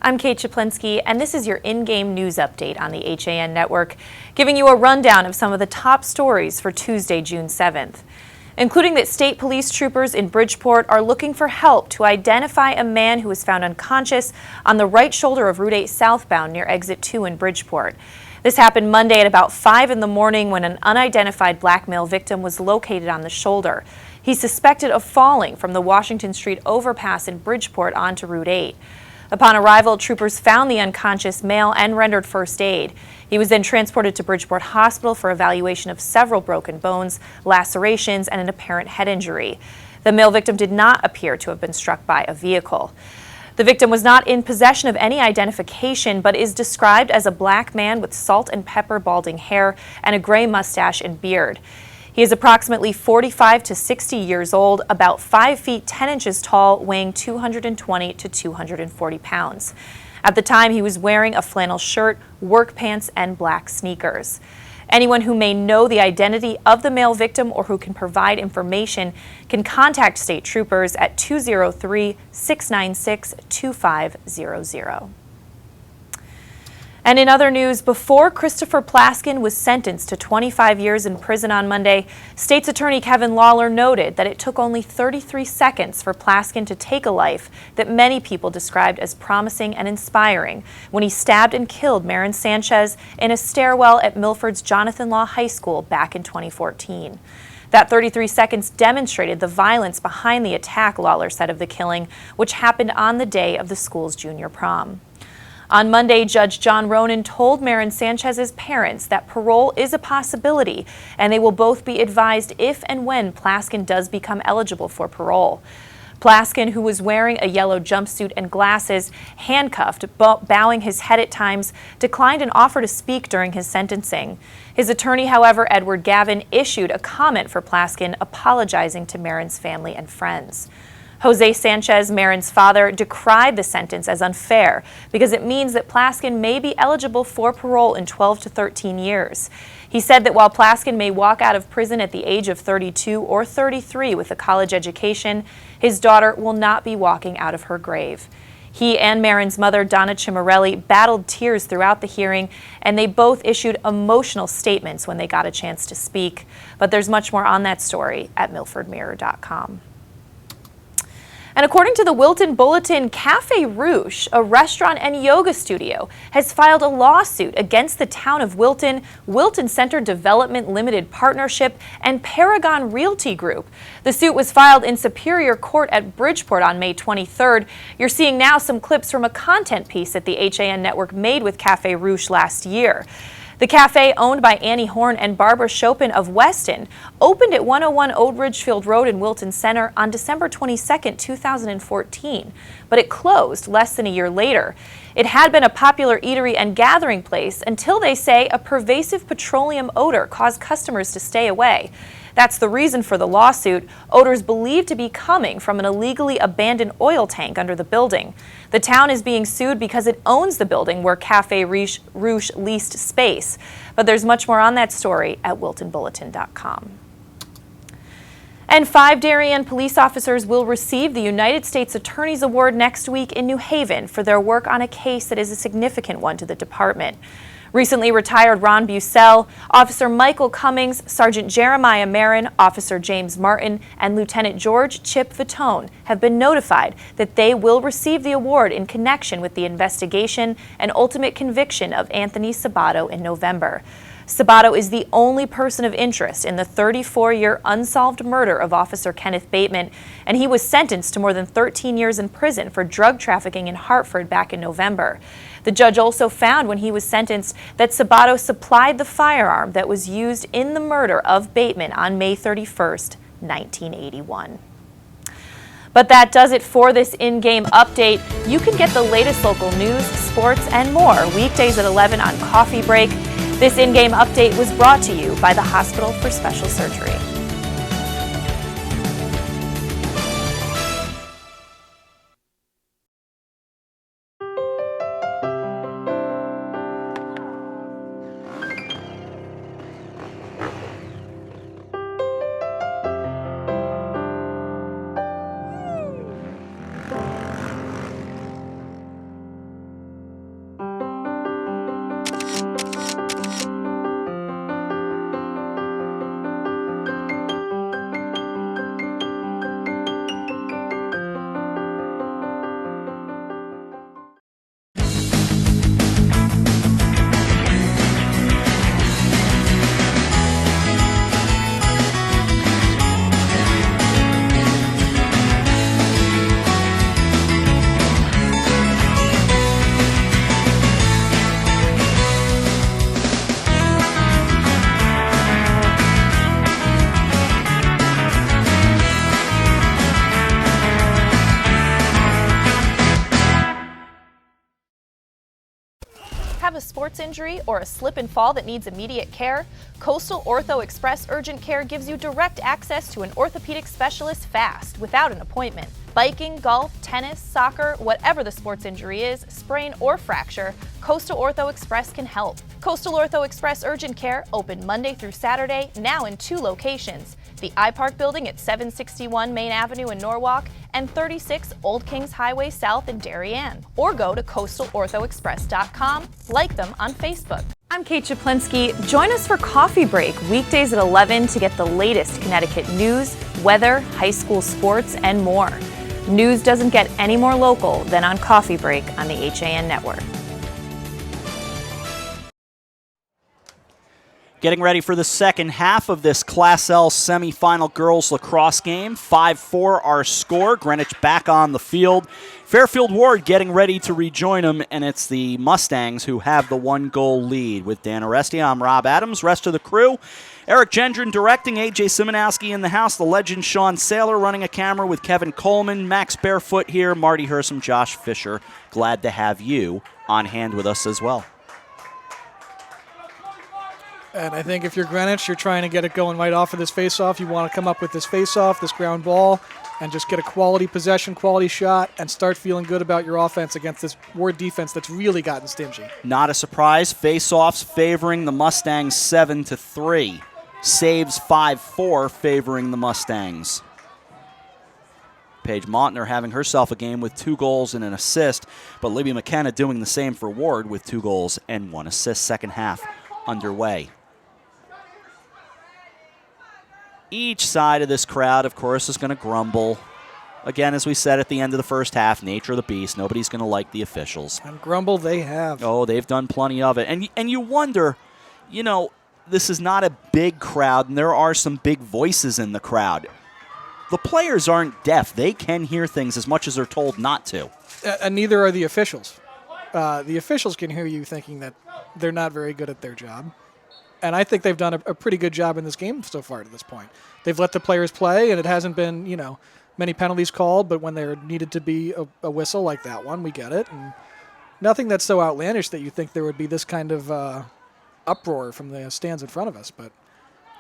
I'm Kate Chaplinsky, and this is your in-game news update on the HAN Network, giving you a rundown of some of the top stories for Tuesday, June 7th. Including that state police troopers in Bridgeport are looking for help to identify a man who was found unconscious on the right shoulder of Route 8 southbound near Exit 2 in Bridgeport. This happened Monday at about 5 in the morning when an unidentified black male victim was located on the shoulder. He's suspected of falling from the Washington Street overpass in Bridgeport onto Route 8. Upon arrival, troopers found the unconscious male and rendered first aid. He was then transported to Bridgeport Hospital for evaluation of several broken bones, lacerations, and an apparent head injury. The male victim did not appear to have been struck by a vehicle. The victim was not in possession of any identification, but is described as a black man with salt and pepper balding hair and a gray mustache and beard. He is approximately 45 to 60 years old, about 5 feet 10 inches tall, weighing 220 to 240 pounds. At the time, he was wearing a flannel shirt, work pants, and black sneakers. Anyone who may know the identity of the male victim or who can provide information can contact state troopers at 203-696-2500. And in other news, before Christopher Plaskin was sentenced to 25 years in prison on Monday, State's Attorney Kevin Lawler noted that it took only 33 seconds for Plaskin to take a life that many people described as promising and inspiring when he stabbed and killed Marin Sanchez in a stairwell at Milford's Jonathan Law High School back in 2014. That 33 seconds demonstrated the violence behind the attack, Lawler said of the killing, which happened on the day of the school's junior prom. On Monday, Judge John Ronan told Marin Sanchez's parents that parole is a possibility, and they will both be advised if and when Plaskin does become eligible for parole. Plaskin, who was wearing a yellow jumpsuit and glasses, handcuffed, bowing his head at times, declined an offer to speak during his sentencing. His attorney, however, Edward Gavin, issued a comment for Plaskin, apologizing to Marin's family and friends. Jose Sanchez, Marin's father, decried the sentence as unfair because it means that Plaskin may be eligible for parole in 12 to 13 years. He said that while Plaskin may walk out of prison at the age of 32 or 33 with a college education, his daughter will not be walking out of her grave. He and Marin's mother, Donna Cimarelli, battled tears throughout the hearing, and they both issued emotional statements when they got a chance to speak. But there's much more on that story at milfordmirror.com. And according to the Wilton Bulletin, Cafe Rouge, a restaurant and yoga studio, has filed a lawsuit against the town of Wilton, Wilton Center Development Limited Partnership, and Paragon Realty Group. The suit was filed in Superior Court at Bridgeport on May 23rd. You're seeing now some clips from a content piece that the HAN network made with Cafe Rouge last year. The cafe, owned by Annie Horn and Barbara Chopin of Weston, opened at 101 Old Ridgefield Road in Wilton Center on December 22, 2014, but it closed less than a year later. It had been a popular eatery and gathering place until, they say, a pervasive petroleum odor caused customers to stay away. That's the reason for the lawsuit, odors believed to be coming from an illegally abandoned oil tank under the building. The town is being sued because it owns the building where Cafe Rouge leased space. But there's much more on that story at wiltonbulletin.com. And 5 Darien police officers will receive the United States Attorney's Award next week in New Haven for their work on a case that is a significant one to the department. Recently retired Ron Bucell, Officer Michael Cummings, Sergeant Jeremiah Marin, Officer James Martin, and Lieutenant George Chip Vitone have been notified that they will receive the award in connection with the investigation and ultimate conviction of Anthony Sabato in November. Sabato is the only person of interest in the 34-year unsolved murder of Officer Kenneth Bateman, and he was sentenced to more than 13 years in prison for drug trafficking in Hartford back in November. The judge also found when he was sentenced that Sabato supplied the firearm that was used in the murder of Bateman on May 31st, 1981. But that does it for this in-game update. You can get the latest local news, sports, and more weekdays at 11 on Coffee Break. This in-game update was brought to you by the Hospital for Special Surgery. Have a sports injury or a slip and fall that needs immediate care? Coastal Ortho Express Urgent Care gives you direct access to an orthopedic specialist fast, without an appointment. Biking, golf, tennis, soccer, whatever the sports injury is, sprain or fracture, Coastal Ortho Express can help. Coastal Ortho Express Urgent Care, open Monday through Saturday, now in 2 locations. The iPark building at 761 Main Avenue in Norwalk and 36 Old Kings Highway South in Darien. Or go to coastalorthoexpress.com, like them on Facebook. I'm Kate Chaplinsky. Join us for Coffee Break weekdays at 11 to get the latest Connecticut news, weather, high school sports, and more. News doesn't get any more local than on Coffee Break on the HAN network. Getting ready for the second half of this Class L semifinal girls lacrosse game. 5-4 our score. Greenwich back on the field. Fairfield Warde getting ready to rejoin them, and it's the Mustangs who have the 1-goal lead. With Dan Oresti, I'm Rob Adams. Rest of the crew, Eric Gendron directing, AJ Simonowski in the house, the legend Sean Saylor running a camera with Kevin Coleman, Max Barefoot here, Marty Hersom, Josh Fisher. Glad to have you on hand with us as well. And I think if you're Greenwich, you're trying to get it going right off of this face-off. You want to come up with this face-off, this ground ball, and just get a quality possession, quality shot, and start feeling good about your offense against this Warde defense that's really gotten stingy. Not a surprise. Face-offs favoring the Mustangs 7-3. Saves 5-4 favoring the Mustangs. Paige Montner having herself a game with 2 goals and an assist, but Libby McKenna doing the same for Warde with 2 goals and 1 assist. Second half underway. Each side of this crowd, of course, is going to grumble. again, as we said at the end of the first half, nature of the beast. Nobody's going to like the officials. And grumble they have. Oh, they've done plenty of it. And you wonder, this is not a big crowd, and there are some big voices in the crowd. The players aren't deaf. They can hear things as much as they're told not to. And neither are the officials. The officials can hear you thinking that they're not very good at their job. And I think they've done a pretty good job in this game so far to this point. They've let the players play, and it hasn't been, many penalties called, but when there needed to be a whistle like that one, we get it. And nothing that's so outlandish that you think there would be this kind of uproar from the stands in front of us. But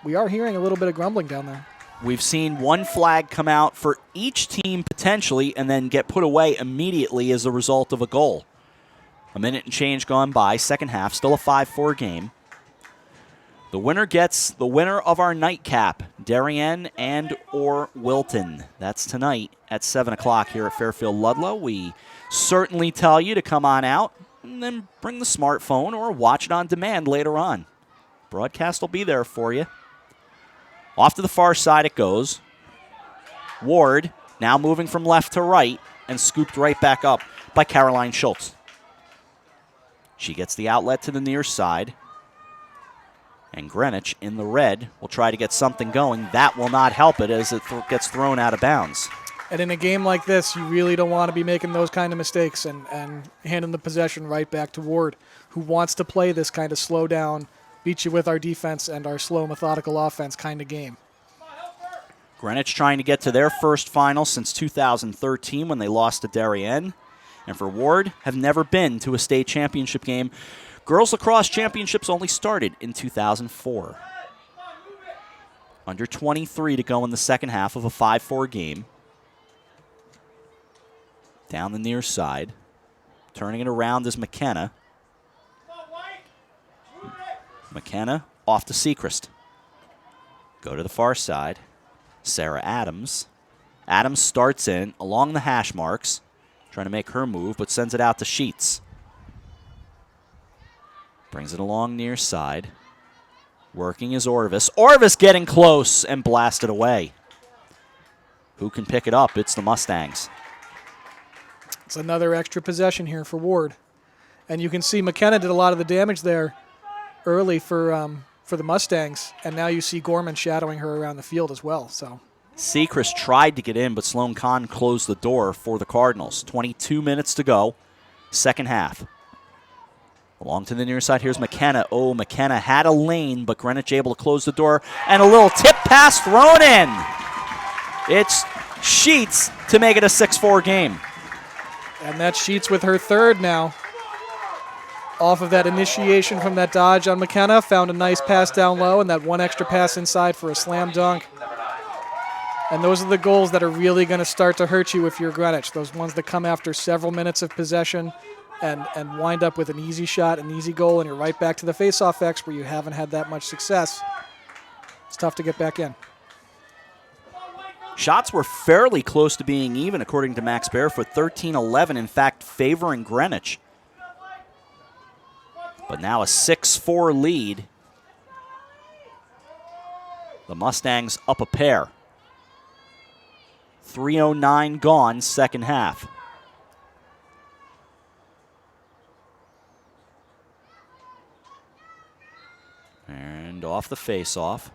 we are hearing a little bit of grumbling down there. We've seen one flag come out for each team potentially and then get put away immediately as a result of a goal. A minute and change gone by, second half, still a 5-4 game. The winner gets the winner of our nightcap, Darien and or Wilton. That's tonight at 7 o'clock here at Fairfield Ludlow. We certainly tell you to come on out and then bring the smartphone or watch it on demand later on. Broadcast will be there for you. Off to the far side it goes. Ward now moving from left to right and scooped right back up by Caroline Schultz. She gets the outlet to the near side. And Greenwich in the red will try to get something going. That will not help it as it gets thrown out of bounds. And in a game like this, you really don't want to be making those kind of mistakes and handing the possession right back to Ward, who wants to play this kind of slow down, beat you with our defense and our slow, methodical offense kind of game. Greenwich trying to get to their first final since 2013 when they lost to Darien. And for Ward, have never been to a state championship game. Girls lacrosse championships only started in 2004. Under 23 to go in the second half of a 5-4 game. Down the near side. Turning it around is McKenna. McKenna off to Sechrist. Go to the far side. Sarah Adams. Adams starts in along the hash marks. Trying to make her move, but sends it out to Sheets. Brings it along near side. Working is Orvis. Orvis getting close and blasted away. Who can pick it up? It's the Mustangs. It's another extra possession here for Ward. And you can see McKenna did a lot of the damage there early for the Mustangs. And now you see Gorman shadowing her around the field as well. So Sechrist tried to get in, but Sloan Kahn closed the door for the Cardinals. 22 minutes to go, second half. Along to the near side, here's McKenna. Oh, McKenna had a lane, but Greenwich able to close the door. And a little tip pass thrown in. It's Sheets to make it a 6-4 game. And that's Sheets with her third now. Off of that initiation from that dodge on McKenna, found a nice pass down low, and that one extra pass inside for a slam dunk. And those are the goals that are really going to start to hurt you if you're Greenwich. Those ones that come after several minutes of possession and wind up with an easy shot, an easy goal, and you're right back to the face-off X where you haven't had that much success. It's tough to get back in. Shots were fairly close to being even, according to Max Barefoot, 13-11, in fact, favoring Greenwich. But now a 6-4 lead. The Mustangs up a pair. 3:09 gone, second half. And off the face-off.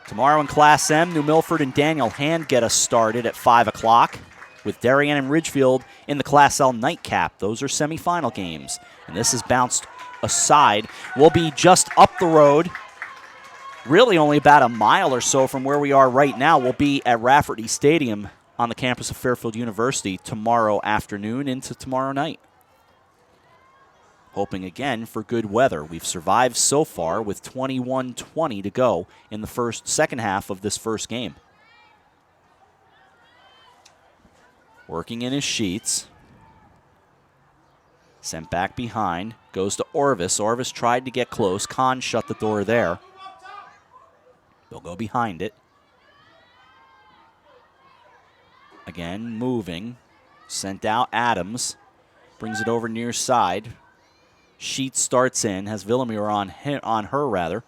Tomorrow in Class M, New Milford and Daniel Hand get us started at 5 o'clock with Darien and Ridgefield in the Class L nightcap. Those are semifinal games. And this is bounced aside. We'll be just up the road, really only about a mile or so from where we are right now. We'll be at Rafferty Stadium on the campus of Fairfield University tomorrow afternoon into tomorrow night. Hoping again for good weather. We've survived so far with 21:20 to go in the second half of this first game. Working in his Sheets. Sent back behind. Goes to Orvis. Orvis tried to get close. Kahn shut the door there. They'll go behind it. Again, moving. Sent out Adams. Brings it over near side. Sheets starts in. Has Villamure on her, rather.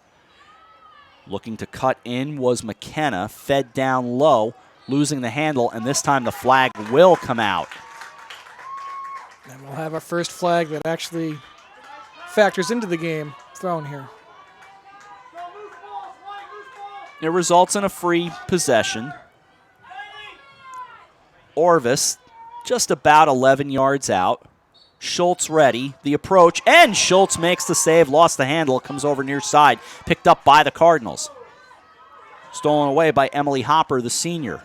Looking to cut in was McKenna. Fed down low. losing the handle, and this time the flag will come out. And we'll have our first flag that actually factors into the game thrown here. It results in a free possession. Orvis just about 11 yards out. Schultz ready, the approach, and Schultz makes the save, lost the handle, comes over near side, picked up by the Cardinals. Stolen away by Emily Hopper, the senior.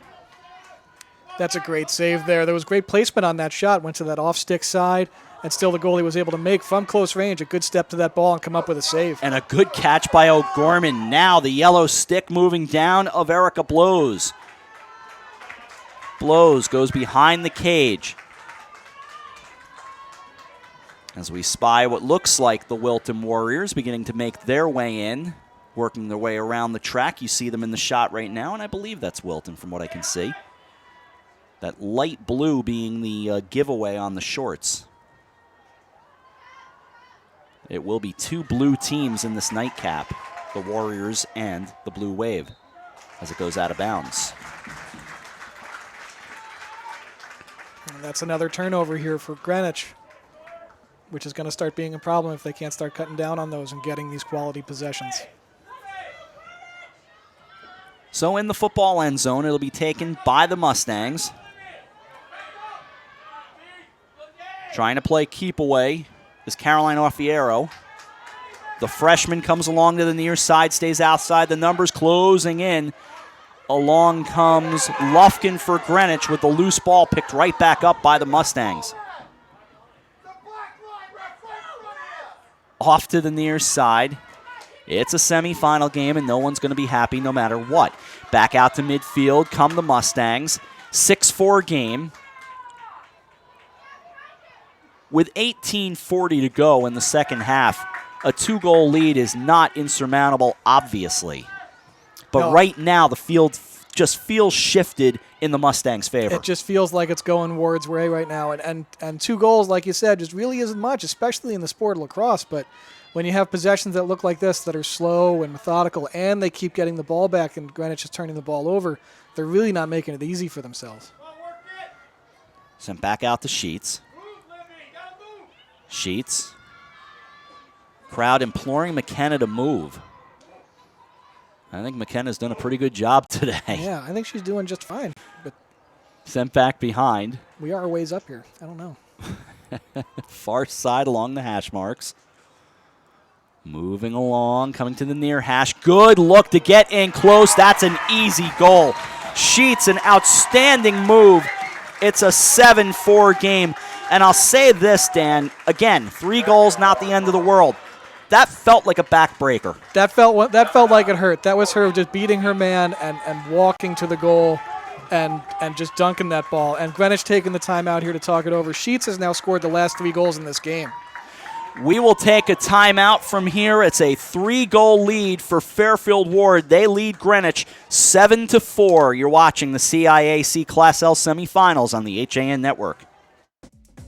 That's a great save there. There was great placement on that shot, went to that off-stick side, and still the goalie was able to make from close range a good step to that ball and come up with a save. And a good catch by O'Gorman. Now the yellow stick moving down of Erica Blows. Blows goes behind the cage. As we spy what looks like the Wilton Warriors beginning to make their way in, working their way around the track. You see them in the shot right now, and I believe that's Wilton from what I can see. That light blue being the giveaway on the shorts. It will be two blue teams in this nightcap, the Warriors and the Blue Wave, as it goes out of bounds. And that's another turnover here for Greenwich, which is going to start being a problem if they can't start cutting down on those and getting these quality possessions. So in the football end zone, it'll be taken by the Mustangs. Trying to play keep away is Caroline Offiero. The freshman comes along to the near side, stays outside. The numbers closing in. Along comes Lufkin for Greenwich with the loose ball picked right back up by the Mustangs. Off to the near side. It's a semifinal game, and no one's going to be happy no matter what. Back out to midfield come the Mustangs. 6-4 game. With 18:40 to go in the second half, a 2-goal lead is not insurmountable, obviously. But no. Right now, the field just feels shifted in the Mustangs' favor. It just feels like it's going Ward's way right now. And 2 goals, like you said, just really isn't much, especially in the sport of lacrosse. But when you have possessions that look like this, that are slow and methodical, and they keep getting the ball back and Greenwich is turning the ball over, they're really not making it easy for themselves. Sent back out to Sheets. Sheets. Crowd imploring McKenna to move. I think McKenna's done a pretty good job today. Yeah, I think she's doing just fine. But sent back behind. We are a ways up here. I don't know. Far side along the hash marks. Moving along, coming to the near hash. Good look to get in close. That's an easy goal. Sheets, an outstanding move. It's a 7-4 game. And I'll say this, Dan, again, 3 goals, not the end of the world. That felt like a backbreaker. That felt like it hurt. That was her just beating her man and walking to the goal and just dunking that ball. And Greenwich taking the timeout here to talk it over. Sheets has now scored the last 3 goals in this game. We will take a timeout from here. It's a 3-goal lead for Fairfield Warde. They lead Greenwich 7-4. You're watching the CIAC Class L semifinals on the HAN network.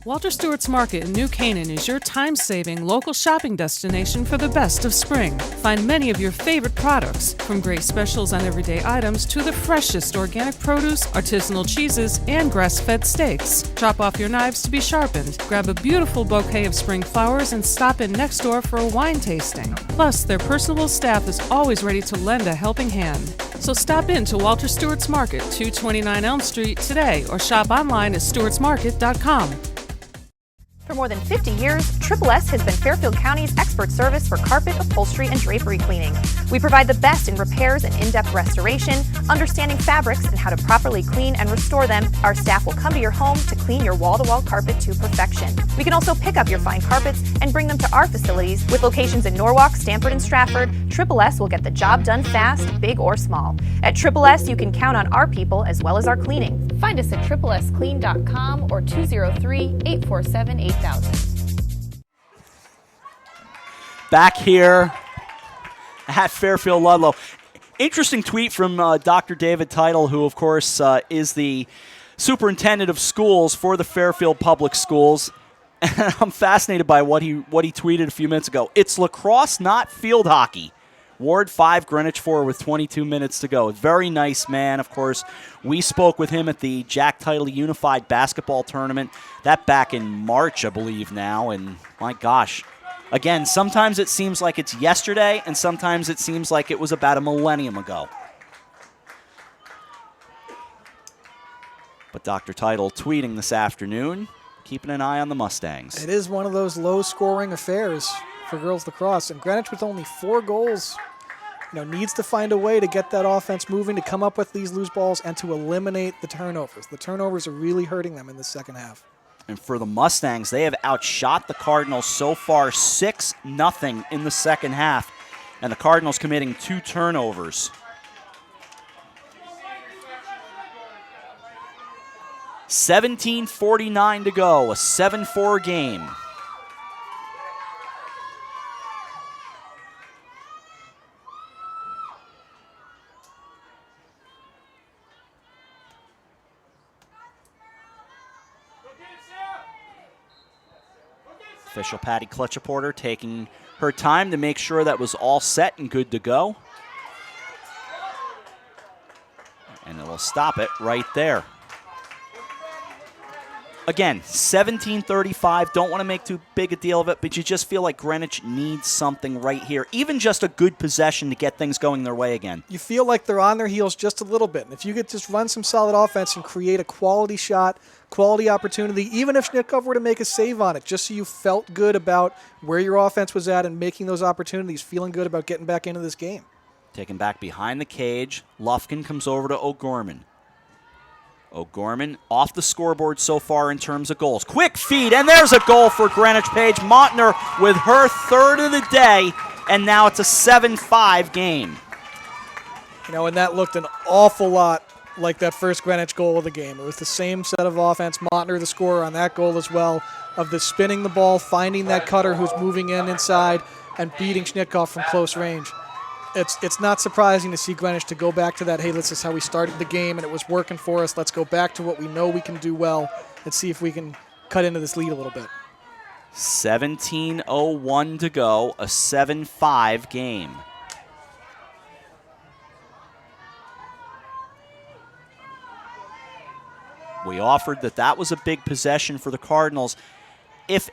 Walter Stewart's Market in New Canaan is your time-saving local shopping destination for the best of spring. Find many of your favorite products, from great specials on everyday items to the freshest organic produce, artisanal cheeses, and grass-fed steaks. Chop off your knives to be sharpened, grab a beautiful bouquet of spring flowers, and stop in next door for a wine tasting. Plus, their personable staff is always ready to lend a helping hand. So stop in to Walter Stewart's Market, 229 Elm Street today, or shop online at stewartsmarket.com. For more than 50 years, Triple S has been Fairfield County's expert service for carpet, upholstery, and drapery cleaning. We provide the best in repairs and in-depth restoration, understanding fabrics and how to properly clean and restore them. Our staff will come to your home to clean your wall-to-wall carpet to perfection. We can also pick up your fine carpets and bring them to our facilities. With locations in Norwalk, Stamford, and Stratford, Triple S will get the job done fast, big or small. At Triple S, you can count on our people as well as our cleaning. Find us at triplesclean.com or 203-847-8000. Back here at Fairfield Ludlow. Interesting tweet from Dr. David Title, who, of course, is the superintendent of schools for the Fairfield Public Schools. And I'm fascinated by what he tweeted a few minutes ago. It's lacrosse, not field hockey. Warde 5, Greenwich 4 with 22 minutes to go. Very nice man, of course. We spoke with him at the Jack Title Unified Basketball Tournament. That back in March, I believe now. And my gosh, again, sometimes it seems like it's yesterday, and sometimes it seems like it was about a millennium ago. But Dr. Title tweeting this afternoon, keeping an eye on the Mustangs. It is one of those low-scoring affairs for girls lacrosse, and Greenwich with only 4 goals, needs to find a way to get that offense moving, to come up with these loose balls, and to eliminate the turnovers. The turnovers are really hurting them in the second half. And for the Mustangs, they have outshot the Cardinals so far 6-0 in the second half, and the Cardinals committing 2 turnovers. 17:49 to go, a 7-4 game. Official Patty Clutchaporter taking her time to make sure that was all set and good to go. And it will stop it right there. Again, 17:35, don't want to make too big a deal of it, but you just feel like Greenwich needs something right here. Even just a good possession to get things going their way again. You feel like they're on their heels just a little bit. And if you could just run some solid offense and create a quality shot, quality opportunity, even if Schnitkov were to make a save on it, just so you felt good about where your offense was at and making those opportunities, feeling good about getting back into this game. Taken back behind the cage, Lufkin comes over to O'Gorman. O'Gorman off the scoreboard so far in terms of goals. Quick feed, and there's a goal for Greenwich. Paige Montner with her 3rd of the day, and now it's a 7-5 game. And that looked an awful lot like that first Greenwich goal of the game. It was the same set of offense. Montner, the scorer on that goal as well, of the spinning the ball, finding that cutter who's moving inside, and beating Schnitkov from close range. It's not surprising to see Greenwich to go back to that, hey, this is how we started the game, and it was working for us. Let's go back to what we know we can do well and see if we can cut into this lead a little bit. 17:01 to go, a 7-5 game. We offered that was a big possession for the Cardinals, if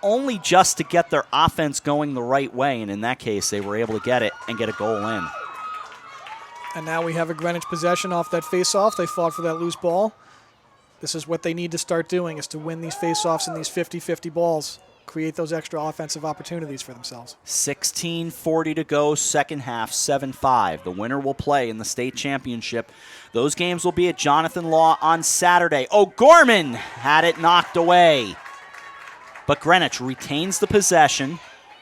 only just to get their offense going the right way, and in that case, they were able to get it and get a goal in. And now we have a Greenwich possession off that face-off. They fought for that loose ball. This is what they need to start doing, is to win these face-offs and these 50-50 balls, create those extra offensive opportunities for themselves. 16:40 to go, second half, 7-5. The winner will play in the state championship. Those games will be at Jonathan Law on Saturday. O'Gorman had it knocked away. But Greenwich retains the possession,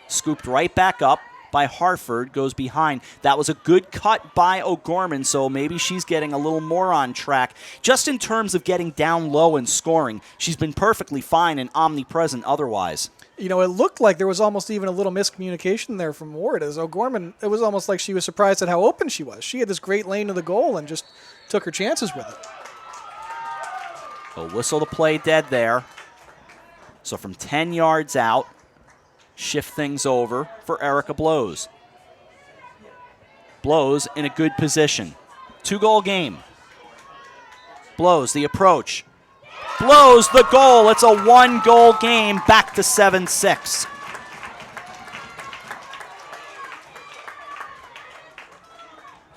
scooped right back up by Hartford, goes behind. That was a good cut by O'Gorman, so maybe she's getting a little more on track. Just in terms of getting down low and scoring, she's been perfectly fine and omnipresent otherwise. It looked like there was almost even a little miscommunication there from Warde. As O'Gorman, it was almost like she was surprised at how open she was. She had this great lane to the goal and just took her chances with it. A whistle to play dead there. So from 10 yards out, shift things over for Erica Blows. Blows in a good position. 2-goal game. Blows the approach. Blows the goal. It's a 1-goal game, back to 7-6.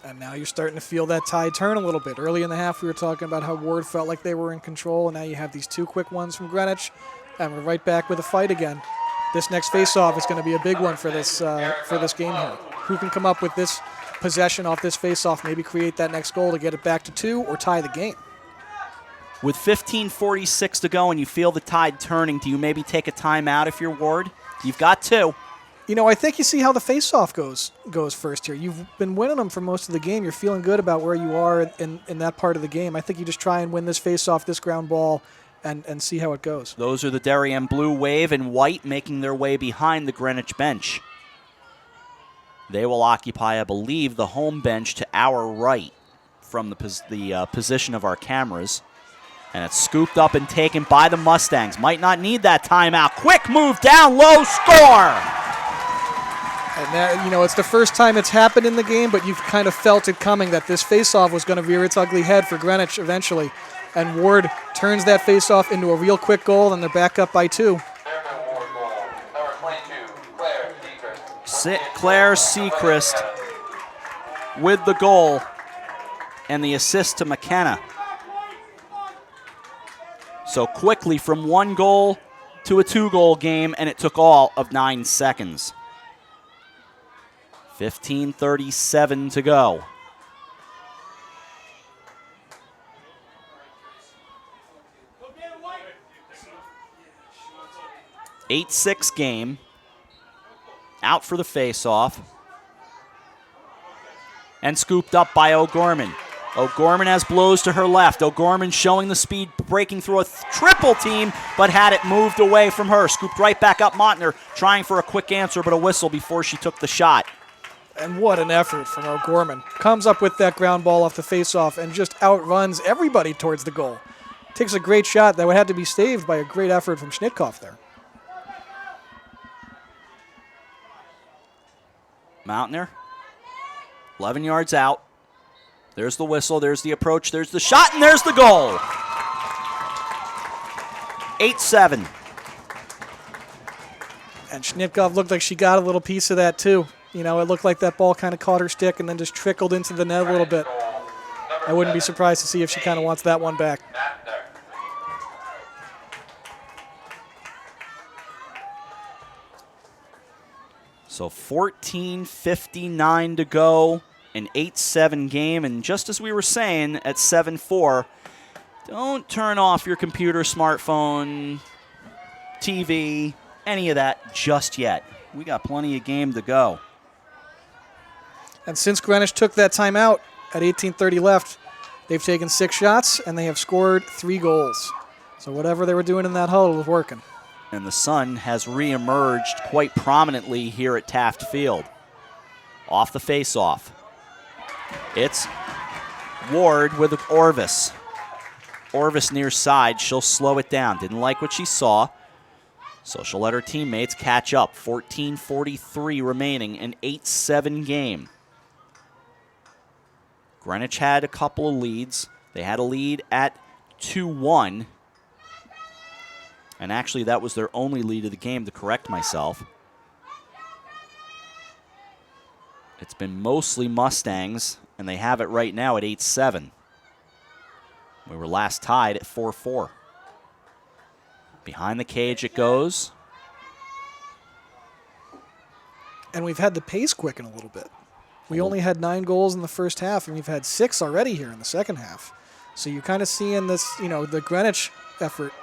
And now you're starting to feel that tide turn a little bit. Early in the half, we were talking about how Warde felt like they were in control, and now you have these 2 quick ones from Greenwich. And we're right back with a fight again. This next face-off is going to be a big one for this game here. Who can come up with this possession off this face-off, maybe create that next goal to get it back to 2 or tie the game? With 15:46 to go and you feel the tide turning, do you maybe take a timeout if you're Warde? You've got 2. I think you see how the face-off goes first here. You've been winning them for most of the game. You're feeling good about where you are in that part of the game. I think you just try and win this face-off, this ground ball, and see how it goes. Those are the Darien Blue Wave and White making their way behind the Greenwich bench. They will occupy, I believe, the home bench to our right from the position of our cameras. And it's scooped up and taken by the Mustangs. Might not need that timeout. Quick move down low, score! And that, it's the first time it's happened in the game, but you've kind of felt it coming that this faceoff was going to rear its ugly head for Greenwich eventually. And Warde turns that faceoff into a real quick goal, and they're back up by 2. Fairfield Warde goal. Number 22, Claire Seacrest. Claire Seacrest with the goal and the assist to McKenna. So quickly from 1 goal to a 2-goal game, and it took all of 9 seconds. 15:37 to go. Eight-6 game. Out for the face-off. And scooped up by O'Gorman. O'Gorman has blows to her left. O'Gorman showing the speed, breaking through a triple team, but had it moved away from her. Scooped right back up Montner, trying for a quick answer, but a whistle before she took the shot. And what an effort from O'Gorman. Comes up with that ground ball off the faceoff and just outruns everybody towards the goal. Takes a great shot that would have to be saved by a great effort from Schnittkopf there. Mountner, 11 yards out. There's the whistle, there's the approach, there's the shot, and there's the goal. 8-7. And Schnittkopf looked like she got a little piece of that too. It looked like that ball kind of caught her stick and then just trickled into the net a little bit. I wouldn't be surprised to see if she kind of wants that one back. So 14:59 to go, an 8-7 game, and just as we were saying at 7-4, don't turn off your computer, smartphone, TV, any of that just yet. We got plenty of game to go. And since Greenwich took that timeout at 18:30 left, they've taken 6 shots and they have scored 3 goals. So whatever they were doing in that huddle was working. And the sun has reemerged quite prominently here at Taft Field. Off the face-off. It's Warde with Orvis. Orvis near side. She'll slow it down. Didn't like what she saw, so she'll let her teammates catch up. 14:43 remaining, an 8-7 game. Greenwich had a couple of leads. They had a lead at 2-1. And actually, that was their only lead of the game, to correct myself. It's been mostly Mustangs, and they have it right now at 8-7. We were last tied at 4-4. Behind the cage it goes. And we've had the pace quicken a little bit. We only had 9 goals in the first half, and we've had 6 already here in the second half. So you're kind of seeing this, the Greenwich effort.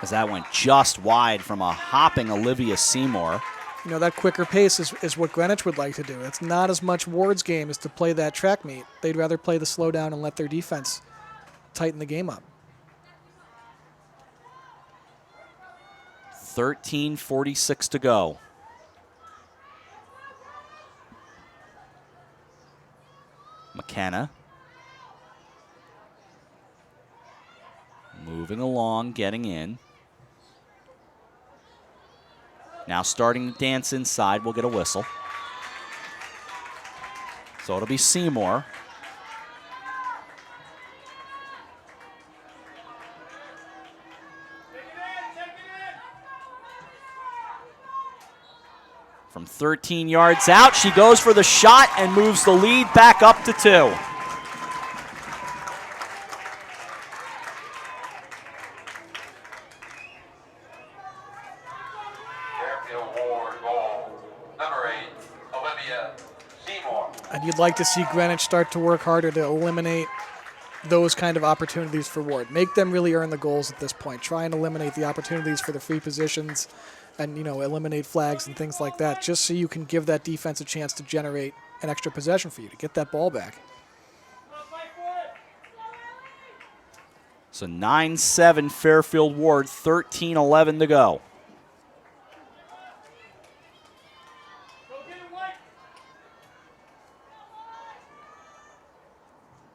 As that went just wide from a hopping Olivia Seymour. That quicker pace is what Greenwich would like to do. It's not as much Warde's game as to play that track meet. They'd rather play the slow down and let their defense tighten the game up. 13:46 to go. McKenna. Moving along, getting in. Now starting to dance inside. We'll get a whistle. So it'll be Seymour. From 13 yards out, she goes for the shot and moves the lead back up to 2. Fairfield Warde goal. Number 8, Olivia Seymour. And you'd like to see Greenwich start to work harder to eliminate those kind of opportunities for Warde. Make them really earn the goals at this point. Try and eliminate the opportunities for the free positions and, eliminate flags and things like that, just so you can give that defense a chance to generate an extra possession for you, to get that ball back. So 9-7 Fairfield Warde, 13-11 to go.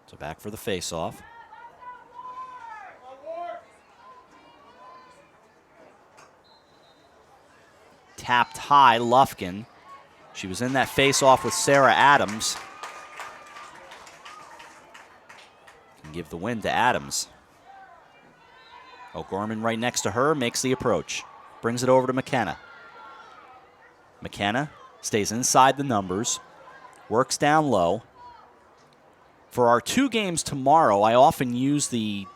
So back for the face-off. Tapped high, Lufkin. She was in that face-off with Sarah Adams. Can give the win to Adams. O'Gorman right next to her, makes the approach. Brings it over to McKenna. McKenna stays inside the numbers, works down low. For our 2 games tomorrow, I often use the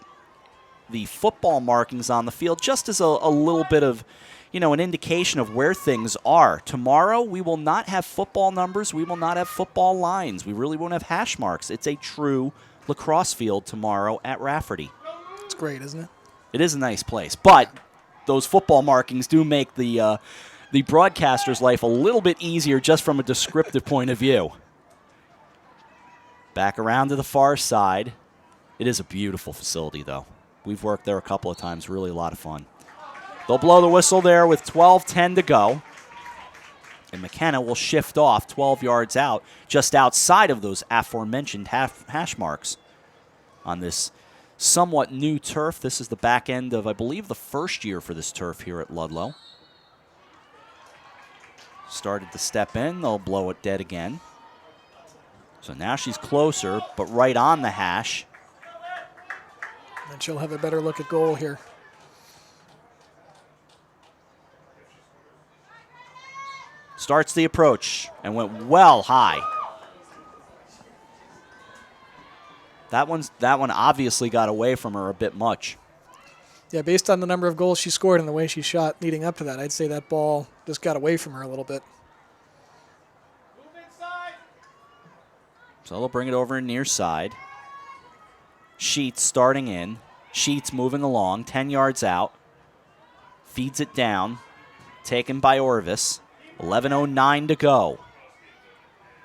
football markings on the field just as a little bit of, an indication of where things are. Tomorrow, we will not have football numbers. We will not have football lines. We really won't have hash marks. It's a true lacrosse field tomorrow at Rafferty. It's great, isn't it? It is a nice place, but those football markings do make the broadcaster's life a little bit easier just from a descriptive point of view. Back around to the far side. It is a beautiful facility, though. We've worked there a couple of times. Really a lot of fun. They'll blow the whistle there with 12:10 to go. And McKenna will shift off 12 yards out, just outside of those aforementioned hash marks on this somewhat new turf. This is the back end of, I believe, the first year for this turf here at Ludlow. Started to step in. They'll blow it dead again. So now she's closer, but right on the hash. And she'll have a better look at goal here. Starts the approach and went well high. That one obviously got away from her a bit much. Yeah, based on the number of goals she scored and the way she shot leading up to that, I'd say that ball just got away from her a little bit. So they'll bring it over near side. Sheets starting in. Sheets moving along, 10 yards out. Feeds it down. Taken by Orvis. 11:09 to go.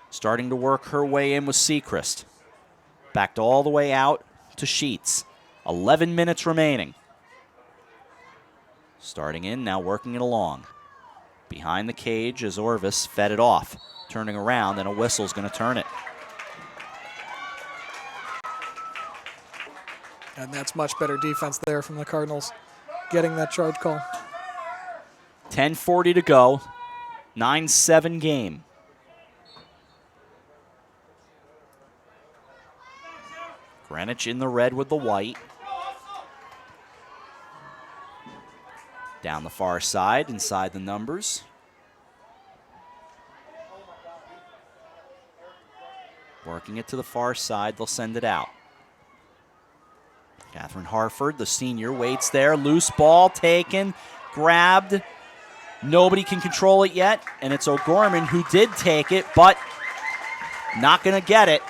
Starting to work her way in with Sechrist. Backed all the way out to Sheets. 11 minutes remaining. Starting in, now working it along. Behind the cage as Orvis fed it off. Turning around, and a whistle's going to turn it. And that's much better defense there from the Cardinals, getting that charge call. 10:40 to go. 9-7 game. Greenwich in the red with the white. Down the far side, inside the numbers. Working it to the far side, they'll send it out. Catherine Harford, the senior, waits there. Loose ball taken, grabbed. Nobody can control it yet, and it's O'Gorman who did take it, but not going to get it.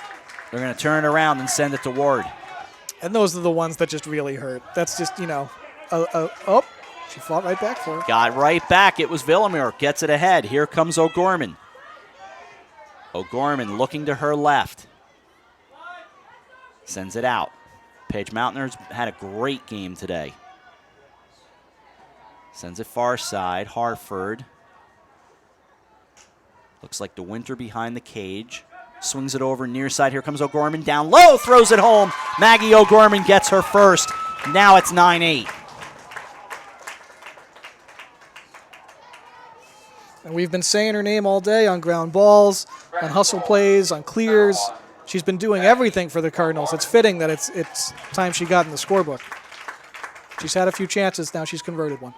They're going to turn it around and send it to Ward. And those are the ones that just really hurt. That's just, oh, she fought right back for it. Got right back. It was Villamur. Gets it ahead. Here comes O'Gorman. O'Gorman looking to her left. Sends it out. Paige Mountaineers had a great game today. Sends it far side. Harford. Looks like DeWinter behind the cage. Swings it over near side. Here comes O'Gorman. Down low. Throws it home. Maggie O'Gorman gets her first. Now it's 9-8. And we've been saying her name all day on ground balls, on hustle plays, on clears. She's been doing everything for the Cardinals. It's fitting that it's time she got in the scorebook. She's had a few chances. Now she's converted one.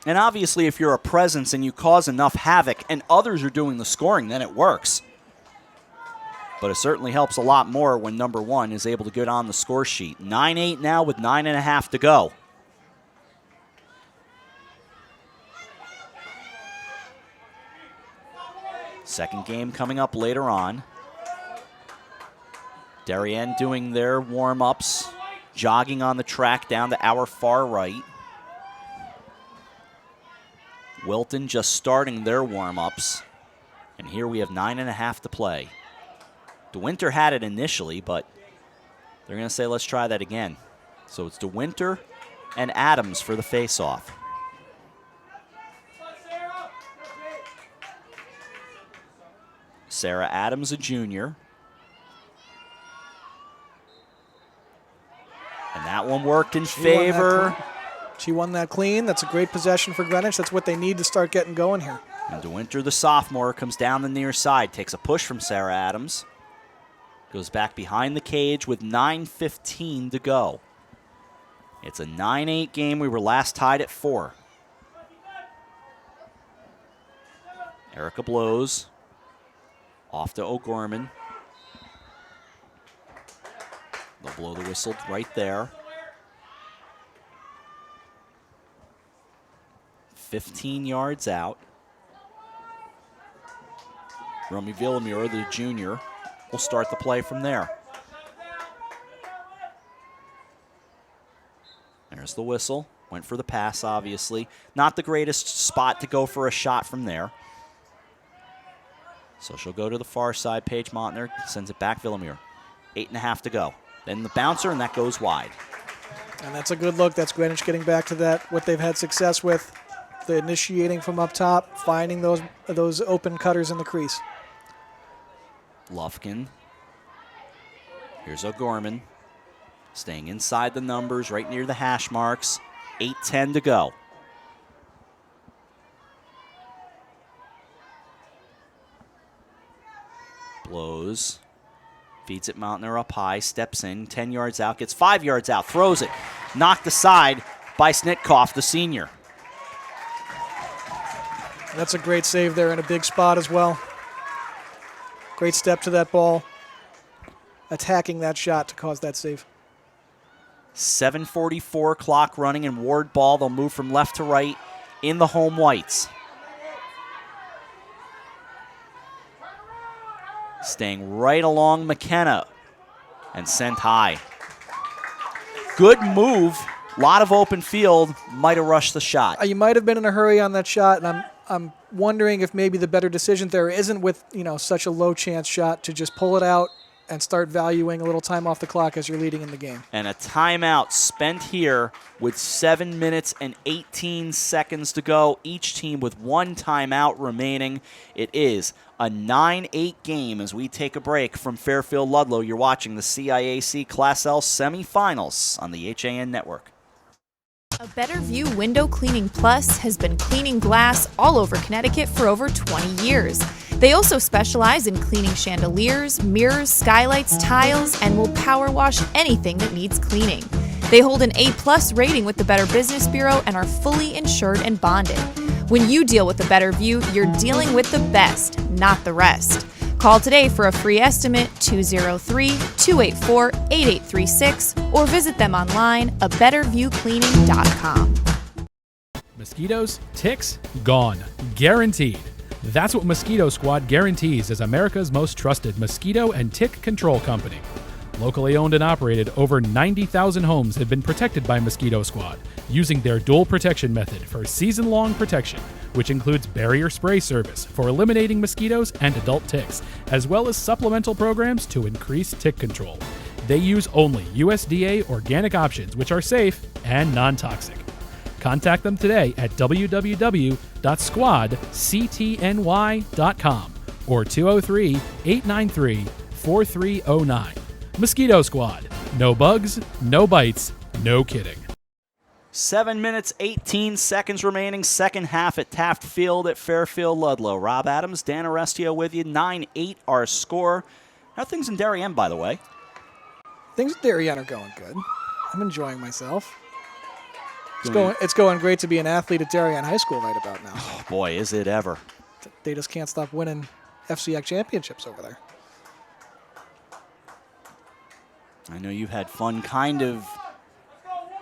And obviously, if you're a presence and you cause enough havoc and others are doing the scoring, then it works. But it certainly helps a lot more when number one is able to get on the score sheet. 9-8 now with 9.5 to go. Second game coming up later on. Darien doing their warm-ups, jogging on the track down to our far right. Wilton just starting their warm-ups. And here we have 9.5 to play. DeWinter had it initially, but they're going to say, let's try that again. So it's DeWinter and Adams for the face-off. Sarah Adams, a junior. And that one worked in favor She won that clean. That's a great possession for Greenwich. That's what they need to start getting going here. And DeWinter, the sophomore, comes down the near side, takes a push from Sarah Adams. Goes back behind the cage with 9:15 to go. It's a 9-8 game. We were last tied at 4. Erica blows. Off to O'Gorman. They'll blow the whistle right there. 15 yards out. Romy Villamure, the junior, will start the play from there. There's the whistle. Went for the pass, obviously. Not the greatest spot to go for a shot from there. So she'll go to the far side. Paige Montner sends it back. Villamure. 8.5 to go. Then the bouncer, and that goes wide. And that's a good look. That's Greenwich getting back to that, what they've had success with. The initiating from up top, finding those open cutters in the crease. Lufkin. Here's O'Gorman. Staying inside the numbers, right near the hash marks. 8:10 to go. Blows. Feeds it Mountainer up high, steps in, 10 yards out, gets 5 yards out, throws it. Knocked aside by Snitkoff, the senior. That's a great save there in a big spot as well. Great step to that ball. Attacking that shot to cause that save. 7:44 clock running and Ward ball. They'll move from left to right in the home whites. Staying right along McKenna and sent high. Good move. A lot of open field. Might have rushed the shot. You might have been in a hurry on that shot, and I'm wondering if maybe the better decision there isn't with such a low chance shot to just pull it out and start valuing a little time off the clock as you're leading in the game. And a timeout spent here with 7 minutes and 18 seconds to go. Each team with one timeout remaining. It is a 9-8 game as we take a break from Fairfield Ludlow. You're watching the CIAC Class L semifinals on the HAN network. A Better View Window Cleaning Plus has been cleaning glass all over Connecticut for over 20 years. They also specialize in cleaning chandeliers, mirrors, skylights, tiles, and will power wash anything that needs cleaning. They hold an A+ rating with the Better Business Bureau and are fully insured and bonded. When you deal with a Better View, you're dealing with the best, not the rest. Call today for a free estimate, 203-284-8836, or visit them online, abetterviewcleaning.com. Mosquitoes, ticks, gone. Guaranteed. That's what Mosquito Squad guarantees as America's most trusted mosquito and tick control company. Locally owned and operated, over 90,000 homes have been protected by Mosquito Squad using their dual protection method for season-long protection, which includes barrier spray service for eliminating mosquitoes and adult ticks, as well as supplemental programs to increase tick control. They use only USDA organic options, which are safe and non-toxic. Contact them today at www.squadctny.com or 203-893-4309. Mosquito Squad. No bugs, no bites, no kidding. 7 minutes, 18 seconds remaining. Second half at Taft Field at Fairfield Ludlow. Rob Adams, Dan Arestio with you. 9-8 our score. How are things in Darien, by the way? Things in Darien are going good. I'm enjoying myself. It's going great to be an athlete at Darien High School right about now. Oh, boy, is it ever. They just can't stop winning FCIAC championships over there. I know you've had fun kind of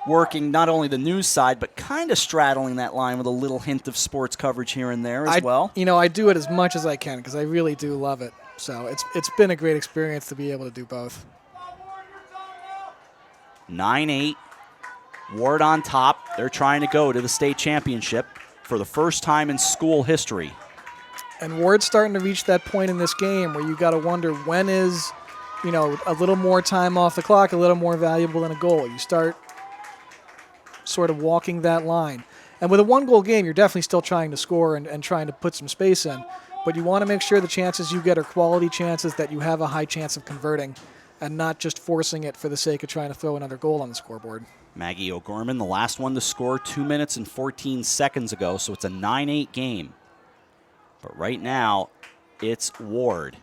working not only the news side, but kind of straddling that line with a little hint of sports coverage here and there as well. I do it as much as I can because I really do love it. So it's been a great experience to be able to do both. 9-8. Ward on top. They're trying to go to the state championship for the first time in school history. And Ward's starting to reach that point in this game where you got to wonder when is, a little more time off the clock, a little more valuable than a goal. You start sort of walking that line. And with a one-goal game, you're definitely still trying to score and trying to put some space in. But you want to make sure the chances you get are quality chances that you have a high chance of converting and not just forcing it for the sake of trying to throw another goal on the scoreboard. Maggie O'Gorman, the last one to score 2 minutes and 14 seconds ago, so it's a 9-8 game. But right now, it's Warde.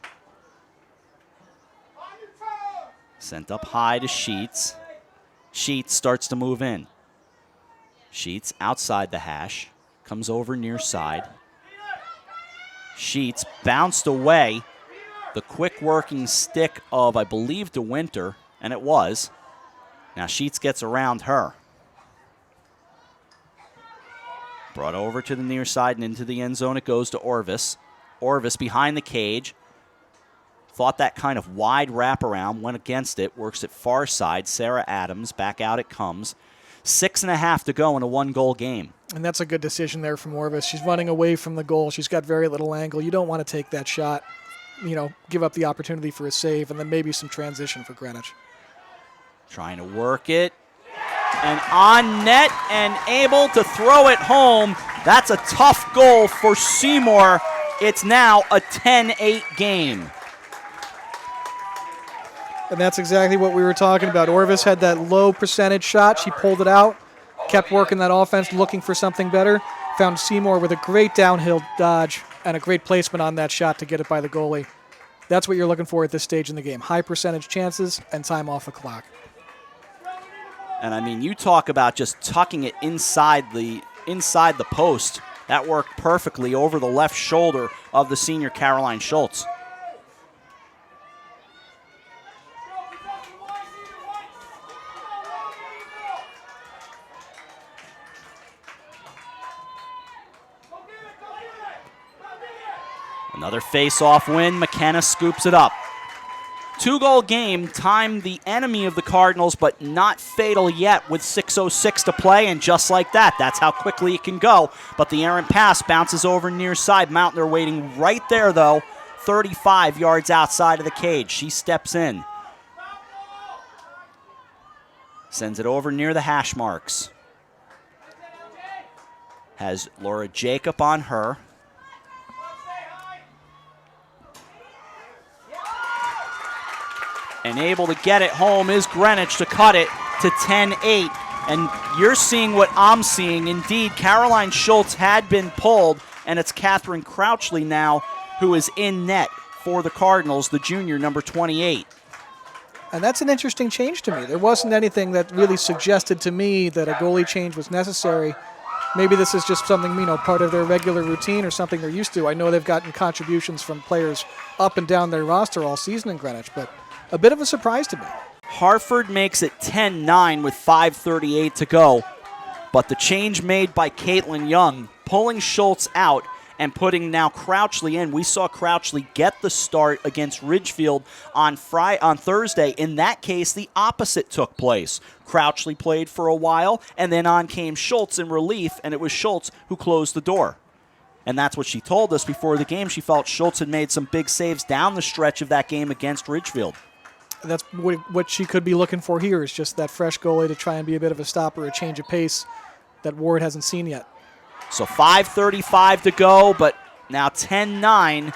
Sent up high to Sheets. Sheets starts to move in. Sheets outside the hash. Comes over near side. Sheets bounced away. The quick working stick of, I believe, DeWinter, and it was. Now Sheets gets around her. Brought over to the near side and into the end zone. It goes to Orvis. Orvis behind the cage. Thought that kind of wide wraparound, went against it, works at far side. Sarah Adams, back out it comes. 6.5 to go in a 1-goal game. And that's a good decision there from Orvis. She's running away from the goal. She's got very little angle. You don't want to take that shot, give up the opportunity for a save, and then maybe some transition for Greenwich. Trying to work it. And on net and able to throw it home. That's a tough goal for Seymour. It's now a 10-8 game. And that's exactly what we were talking about. Orvis had that low percentage shot. She pulled it out, kept working that offense, looking for something better. Found Seymour with a great downhill dodge and a great placement on that shot to get it by the goalie. That's what you're looking for at this stage in the game. High percentage chances and time off the clock. And I mean, you talk about just tucking it inside the post. That worked perfectly over the left shoulder of the senior Caroline Schultz. Another face-off win. McKenna scoops it up. 2-goal game, timed the enemy of the Cardinals, but not fatal yet with 6:06 to play, and just like that, that's how quickly it can go. But the errant pass bounces over near side. Mountain are waiting right there, though, 35 yards outside of the cage. She steps in. Sends it over near the hash marks. Has Laura Jacob on her. And able to get it home is Greenwich to cut it to 10-8. And you're seeing what I'm seeing. Indeed, Caroline Schultz had been pulled, and it's Catherine Crouchley now who is in net for the Cardinals, the junior, number 28. And that's an interesting change to me. There wasn't anything that really suggested to me that a goalie change was necessary. Maybe this is just something, part of their regular routine or something they're used to. I know they've gotten contributions from players up and down their roster all season in Greenwich, but a bit of a surprise to me. Hartford makes it 10-9 with 5:38 to go. But the change made by Caitlin Young, pulling Schultz out and putting now Crouchley in. We saw Crouchley get the start against Ridgefield on Thursday. In that case, the opposite took place. Crouchley played for a while, and then on came Schultz in relief, and it was Schultz who closed the door. And that's what she told us before the game. She felt Schultz had made some big saves down the stretch of that game against Ridgefield. That's what she could be looking for here, is just that fresh goalie to try and be a bit of a stopper, a change of pace that Warde hasn't seen yet. So 5:35 to go, but now 10-9,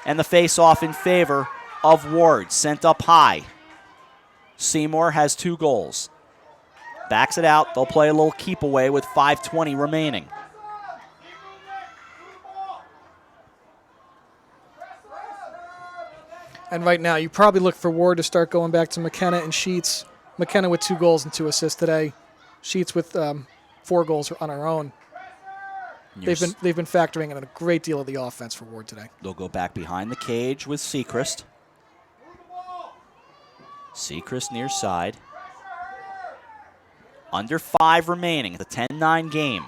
and the face-off in favor of Warde. Sent up high. Seymour has 2 goals. Backs it out. They'll play a little keep away with 5:20 remaining. And right now, you probably look for Warde to start going back to McKenna and Sheets. McKenna with 2 goals and 2 assists today. Sheets with 4 goals on her own. They've been factoring in a great deal of the offense for Warde today. They'll go back behind the cage with Sechrist. Sechrist near side. Under 5 remaining. The 10-9 game.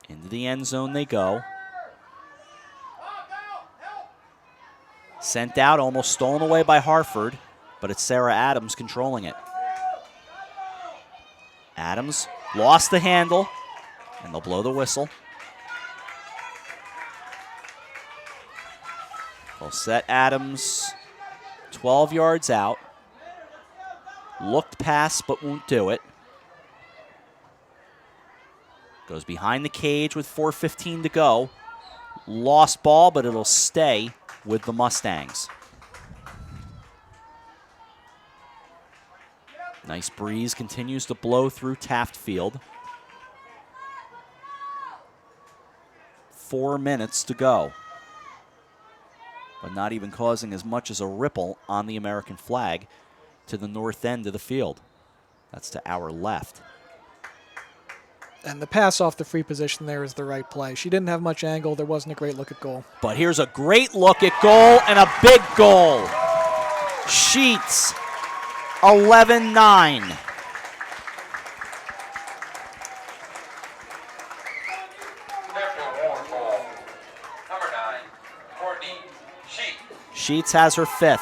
Into the end zone they go. Sent out, almost stolen away by Hartford, but it's Sarah Adams controlling it. Adams lost the handle, and they'll blow the whistle. They'll set Adams 12 yards out. Looked past, but won't do it. Goes behind the cage with 4:15 to go. Lost ball, but it'll stay with the Mustangs. Nice breeze continues to blow through Taft Field. 4 minutes to go. But not even causing as much as a ripple on the American flag to the north end of the field. That's to our left. And the pass off the free position there is the right play. She didn't have much angle. There wasn't a great look at goal. But here's a great look at goal and a big goal. Sheets, 11-9. Sheets has her 5th.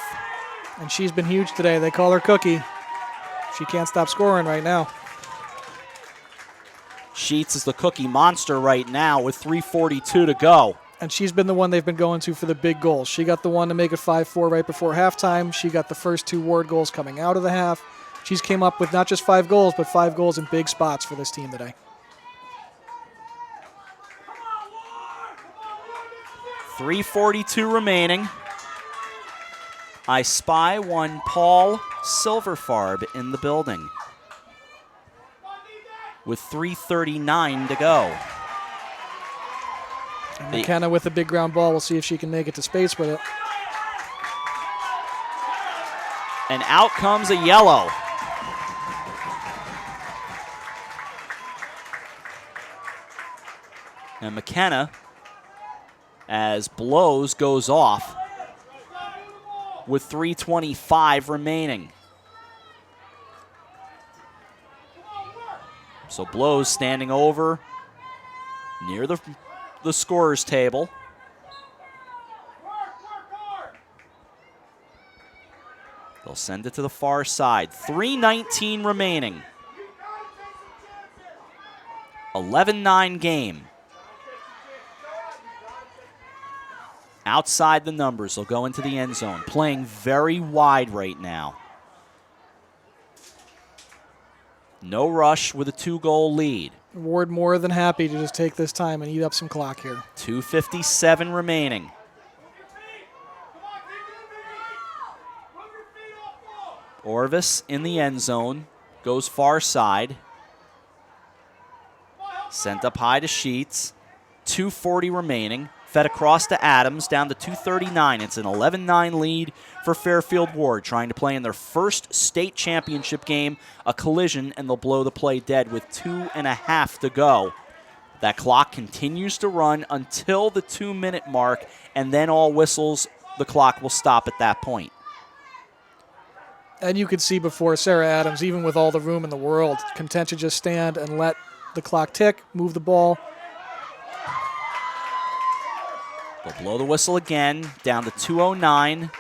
And she's been huge today. They call her Cookie. She can't stop scoring right now. Sheets is the cookie monster right now with 3:42 to go. And she's been the one they've been going to for the big goals. She got the one to make it 5-4 right before halftime. She got the first 2 Warde goals coming out of the half. She's came up with not just 5 goals, but 5 goals in big spots for this team today. 3:42 remaining. I spy one Paul Silverfarb in the building with 3:39 to go. And McKenna with the big ground ball. We'll see if she can make it to space with it. And out comes a yellow. And McKenna, as blows, goes off with 3:25 remaining. So blows standing over near the scorer's table. They'll send it to the far side. 3:19 remaining. 11-9 game. Outside the numbers, they'll go into the end zone. Playing very wide right now. No rush with a 2-goal lead. Warde more than happy to just take this time and eat up some clock here. 2:57 remaining. Orvis in the end zone. Goes far side. Sent up high to Sheets. 2:40 remaining. Fed across to Adams, down to 2:39. It's an 11-9 lead for Fairfield Warde, trying to play in their first state championship game, a collision, and they'll blow the play dead with 2.5 to go. That clock continues to run until the 2-minute mark, and then all whistles, the clock will stop at that point. And you could see before Sarah Adams, even with all the room in the world, content to just stand and let the clock tick, move the ball. They'll blow the whistle again, down to 2:09.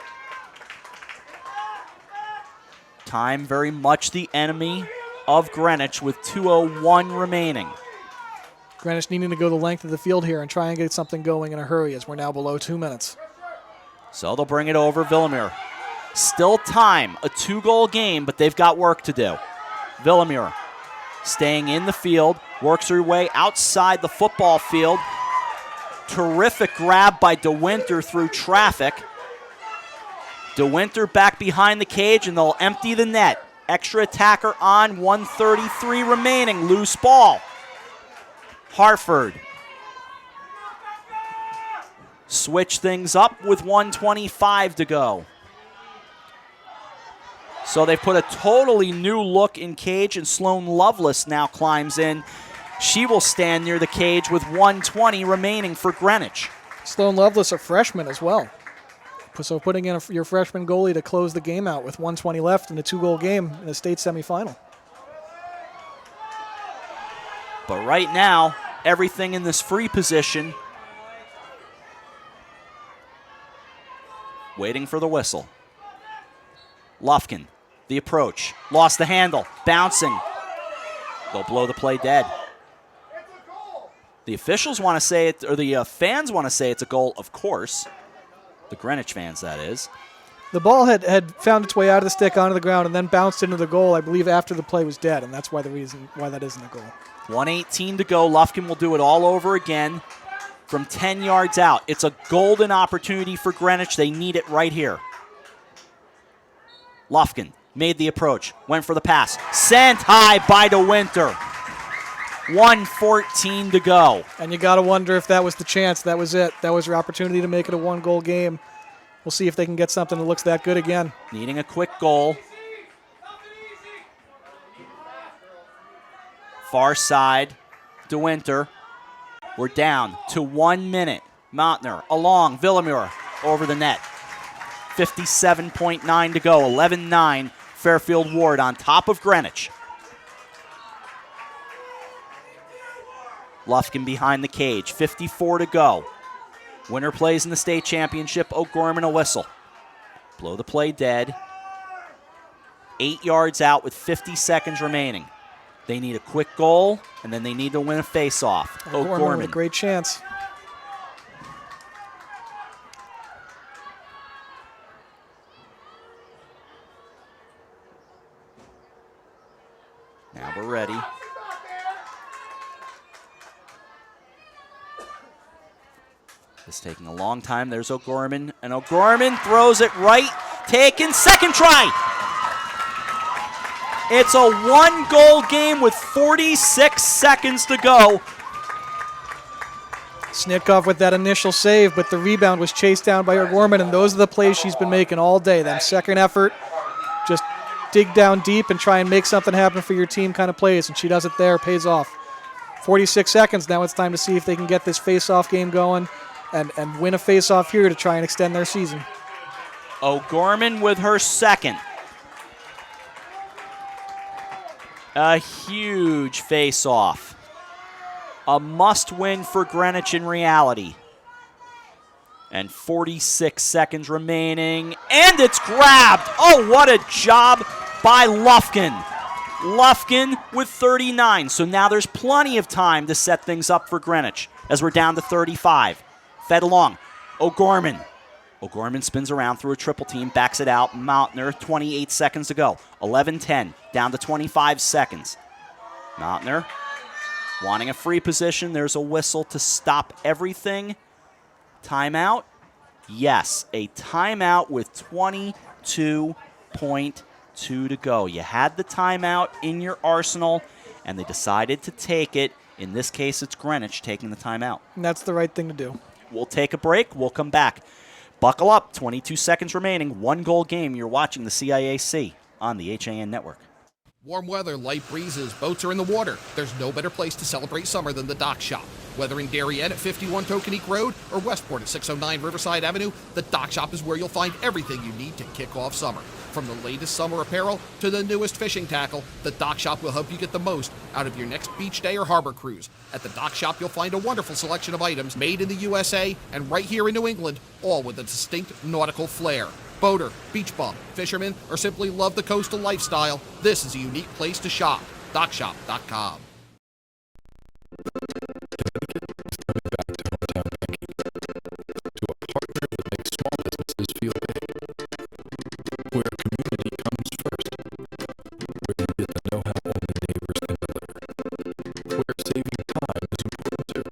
Time very much the enemy of Greenwich with 2:01 remaining. Greenwich needing to go the length of the field here and try and get something going in a hurry as we're now below 2 minutes. So they'll bring it over Villamure. Still time, a 2-goal game, but they've got work to do. Villamure staying in the field, works her way outside the football field. Terrific grab by DeWinter through traffic. DeWinter back behind the cage, and they'll empty the net. Extra attacker on, 1:33 remaining. Loose ball. Hartford switch things up with 1:25 to go. So they've put a totally new look in cage, and Sloan Lovelace now climbs in. She will stand near the cage with 1:20 remaining for Greenwich. Sloan Lovelace, a freshman as well. So putting in your freshman goalie to close the game out with 1:20 left in a 2-goal game in the state semifinal. But right now, everything in this free position, waiting for the whistle. Lufkin, the approach, lost the handle, bouncing. They'll blow the play dead. The officials want to say it, or the fans want to say it's a goal, of course. The Greenwich fans, that is. The ball had found its way out of the stick onto the ground and then bounced into the goal, I believe, after the play was dead, and that's why the reason why that isn't a goal. 1:18 to go. Lufkin will do it all over again from 10 yards out. It's a golden opportunity for Greenwich. They need it right here. Lufkin Made the approach. Went for the pass. Sent high by DeWinter. 1:14 to go. And you got to wonder if that was the chance. That was it. That was your opportunity to make it a one-goal game. We'll see if they can get something that looks that good again. Needing a quick goal. Far side, DeWinter. We're down to 1 minute. Montner along, Villamure over the net. 57.9 to go, 11-9. Fairfield Warde on top of Greenwich. Lufkin behind the cage, 54 to go. Winner plays in the state championship, O'Gorman a whistle. Blow the play dead. 8 yards out with 50 seconds remaining. They need a quick goal, and then they need to win a face-off. O'Gorman with a great chance. Now we're ready. It's taking a long time. There's O'Gorman, and O'Gorman throws it right. Taken, second try. It's a one-goal game with 46 seconds to go. Snitkov with that initial save, but the rebound was chased down by O'Gorman, and those are the plays she's been making all day. That second effort, just dig down deep and try and make something happen for your team kind of plays, and she does it there, pays off. 46 seconds, now it's time to see if they can get this face-off game going and win a face-off here to try and extend their season. O'Gorman with her second. A huge face-off. A must-win for Greenwich in reality. And 46 seconds remaining, and it's grabbed. Oh, what a job by Lufkin. Lufkin with 39. So now there's plenty of time to set things up for Greenwich as we're down to 35. Fed along. O'Gorman. O'Gorman spins around through a triple team, backs it out. Montner, 28 seconds to go. 11-10, down to 25 seconds. Montner wanting a free position. There's a whistle to stop everything. Timeout? Yes, a timeout with 22.2 to go. You had the timeout in your arsenal, and they decided to take it. In this case, it's Greenwich taking the timeout. And that's the right thing to do. We'll take a break. We'll come back. Buckle up. 22 seconds remaining. One-goal game. You're watching the CIAC on the HAN Network. Warm weather, light breezes, boats are in the water. There's no better place to celebrate summer than the Dock Shop. Whether in Darien at 51 Tokenique Road or Westport at 609 Riverside Avenue, the Dock Shop is where you'll find everything you need to kick off summer. From the latest summer apparel to the newest fishing tackle, the Dock Shop will help you get the most out of your next beach day or harbor cruise. At the Dock Shop, you'll find a wonderful selection of items made in the USA and right here in New England, all with a distinct nautical flair. Boater, beach bum, fisherman, or simply love the coastal lifestyle, this is a unique place to shop. DockShop.com. To a partner that makes small businesses feel big. Where community comes first. Where you get the know-how only neighbors can deliver. Where saving time is important too.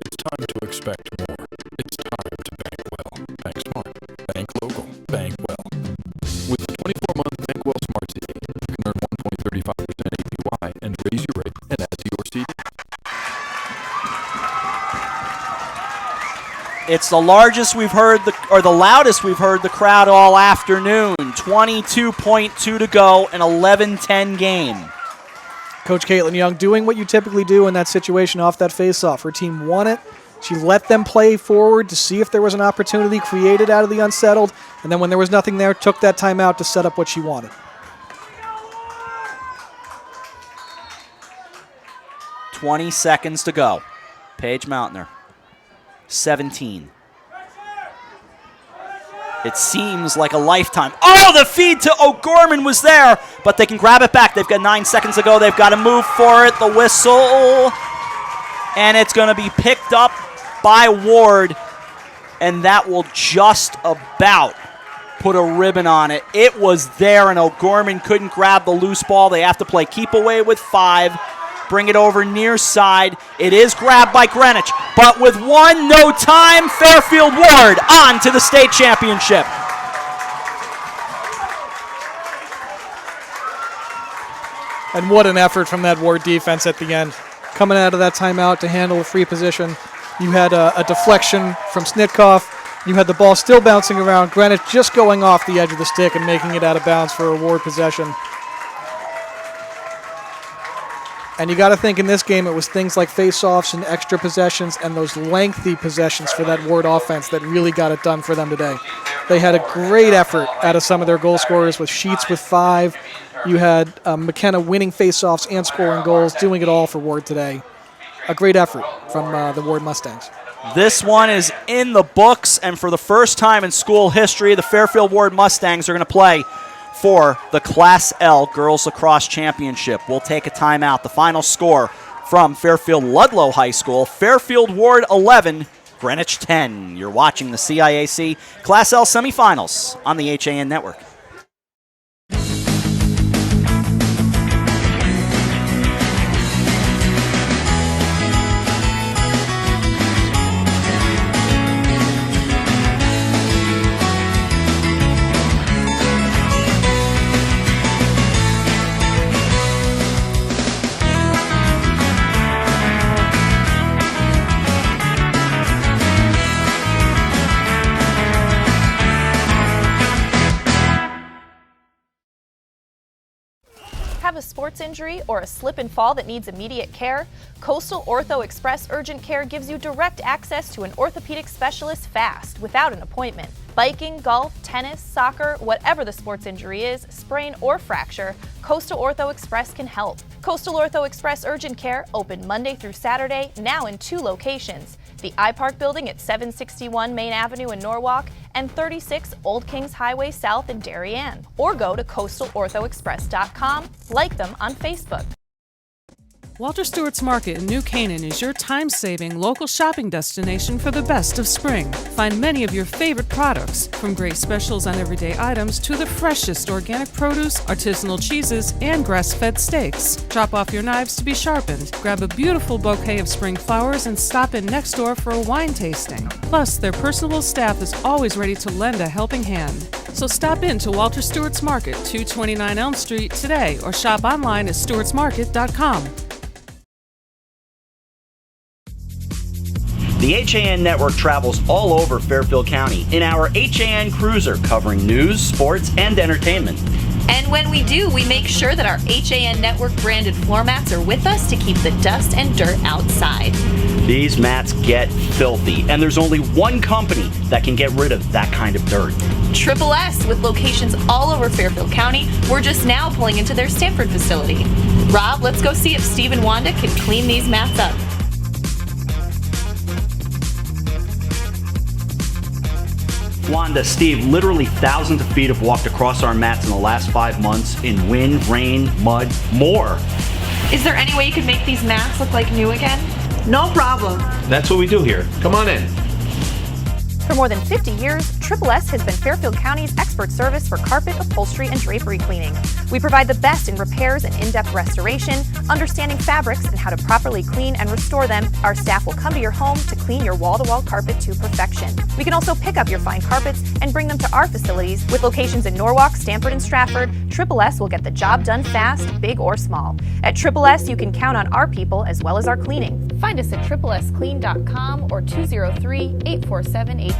It's time to expect more. It's time to bank well. Bank smart. Bank local. Bank well. With the 24-month Bank Well Smart CD, you can earn 1.35% APY and raise your rate and add to your CD. It's the largest we've heard, the loudest we've heard the crowd all afternoon. 22.2 to go, an 11-10 game. Coach Caitlin Young doing what you typically do in that situation off that faceoff. Her team won it. She let them play forward to see if there was an opportunity created out of the unsettled, and then when there was nothing there, took that timeout to set up what she wanted. 20 seconds to go. Paige Mountainer. 17. It seems like a lifetime. Oh, the feed to O'Gorman was there, but they can grab it back. They've got 9 seconds to go. They've got to move for it. The whistle, and it's going to be picked up by Ward, and that will just about put a ribbon on it. It was there, and O'Gorman couldn't grab the loose ball. They have to play keep away with 5. Bring it over near side. It is grabbed by Greenwich, but with no time, Fairfield Warde on to the state championship. And what an effort from that Warde defense at the end. Coming out of that timeout to handle a free position. You had a deflection from Snitkoff. You had the ball still bouncing around. Greenwich just going off the edge of the stick and making it out of bounds for a Warde possession. And you got to think in this game it was things like face-offs and extra possessions and those lengthy possessions for that Warde offense that really got it done for them today. They had a great effort out of some of their goal scorers with Sheets with 5. You had McKenna winning face-offs and scoring goals, doing it all for Warde today. A great effort from the Warde Mustangs. This one is in the books, and for the first time in school history, the Fairfield Warde Mustangs are going to play for the Class L Girls Lacrosse Championship. We'll take a timeout. The final score from Fairfield Ludlow High School, Fairfield Warde 11, Greenwich 10. You're watching the CIAC Class L semifinals on the HAN Network. Have a sports injury or a slip and fall that needs immediate care? Coastal Ortho Express Urgent Care gives you direct access to an orthopedic specialist fast, without an appointment. Biking, golf, tennis, soccer, whatever the sports injury is, sprain or fracture, Coastal Ortho Express can help. Coastal Ortho Express Urgent Care, open Monday through Saturday, now in 2 locations. The iPark building at 761 Main Avenue in Norwalk and 36 Old Kings Highway South in Darien. Or go to coastalorthoexpress.com, like them on Facebook. Walter Stewart's Market in New Canaan is your time-saving local shopping destination for the best of spring. Find many of your favorite products, from great specials on everyday items to the freshest organic produce, artisanal cheeses, and grass-fed steaks. Chop off your knives to be sharpened, grab a beautiful bouquet of spring flowers, and stop in next door for a wine tasting. Plus, their personable staff is always ready to lend a helping hand. So stop in to Walter Stewart's Market, 229 Elm Street today, or shop online at stewartsmarket.com. The HAN Network travels all over Fairfield County in our HAN Cruiser, covering news, sports, and entertainment. And when we do, we make sure that our HAN Network branded floor mats are with us to keep the dust and dirt outside. These mats get filthy, and there's only one company that can get rid of that kind of dirt. Triple S, with locations all over Fairfield County. We're just now pulling into their Stanford facility. Rob, let's go see if Steve and Wanda can clean these mats up. Wanda, Steve, literally thousands of feet have walked across our mats in the last 5 months in wind, rain, mud, more. Is there any way you could make these mats look like new again? No problem. That's what we do here. Come on in. For more than 50 years, Triple S has been Fairfield County's expert service for carpet, upholstery, and drapery cleaning. We provide the best in repairs and in-depth restoration, understanding fabrics and how to properly clean and restore them. Our staff will come to your home to clean your wall-to-wall carpet to perfection. We can also pick up your fine carpets and bring them to our facilities. With locations in Norwalk, Stamford, and Stratford, Triple S will get the job done fast, big or small. At Triple S, you can count on our people as well as our cleaning. Find us at triplesclean.com or 203-847-8000.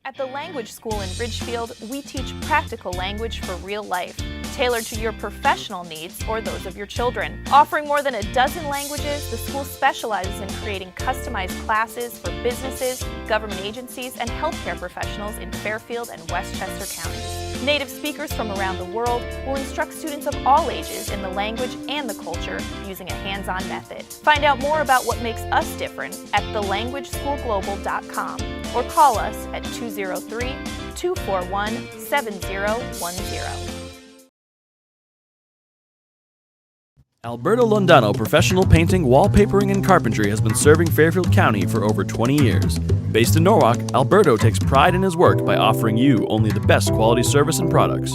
At the Language School in Ridgefield, we teach practical language for real life, tailored to your professional needs or those of your children. Offering more than a dozen languages, the school specializes in creating customized classes for businesses, government agencies, and healthcare professionals in Fairfield and Westchester counties. Native speakers from around the world will instruct students of all ages in the language and the culture using a hands-on method. Find out more about what makes us different at thelanguageschoolglobal.com or call us at 203-241-7010. Alberto Londano Professional Painting, Wallpapering, and Carpentry has been serving Fairfield County for over 20 years. Based in Norwalk, Alberto takes pride in his work by offering you only the best quality service and products.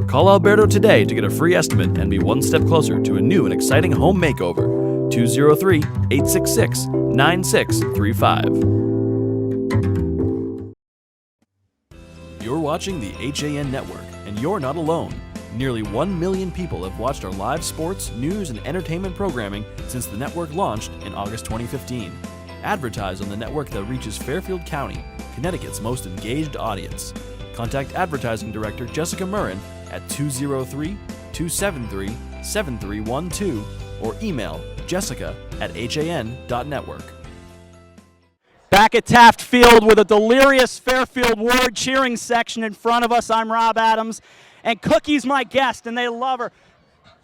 Call Alberto today to get a free estimate and be one step closer to a new and exciting home makeover. 203-866-9635. You're watching the HAN Network, and you're not alone. Nearly 1 million people have watched our live sports, news, and entertainment programming since the network launched in August 2015. Advertise on the network that reaches Fairfield County, Connecticut's most engaged audience. Contact Advertising Director Jessica Murrin at 203-273-7312 or email jessica@han.network. Back at Taft Field with a delirious Fairfield Warde cheering section in front of us. I'm Rob Adams, and Cookie's my guest, and they love her.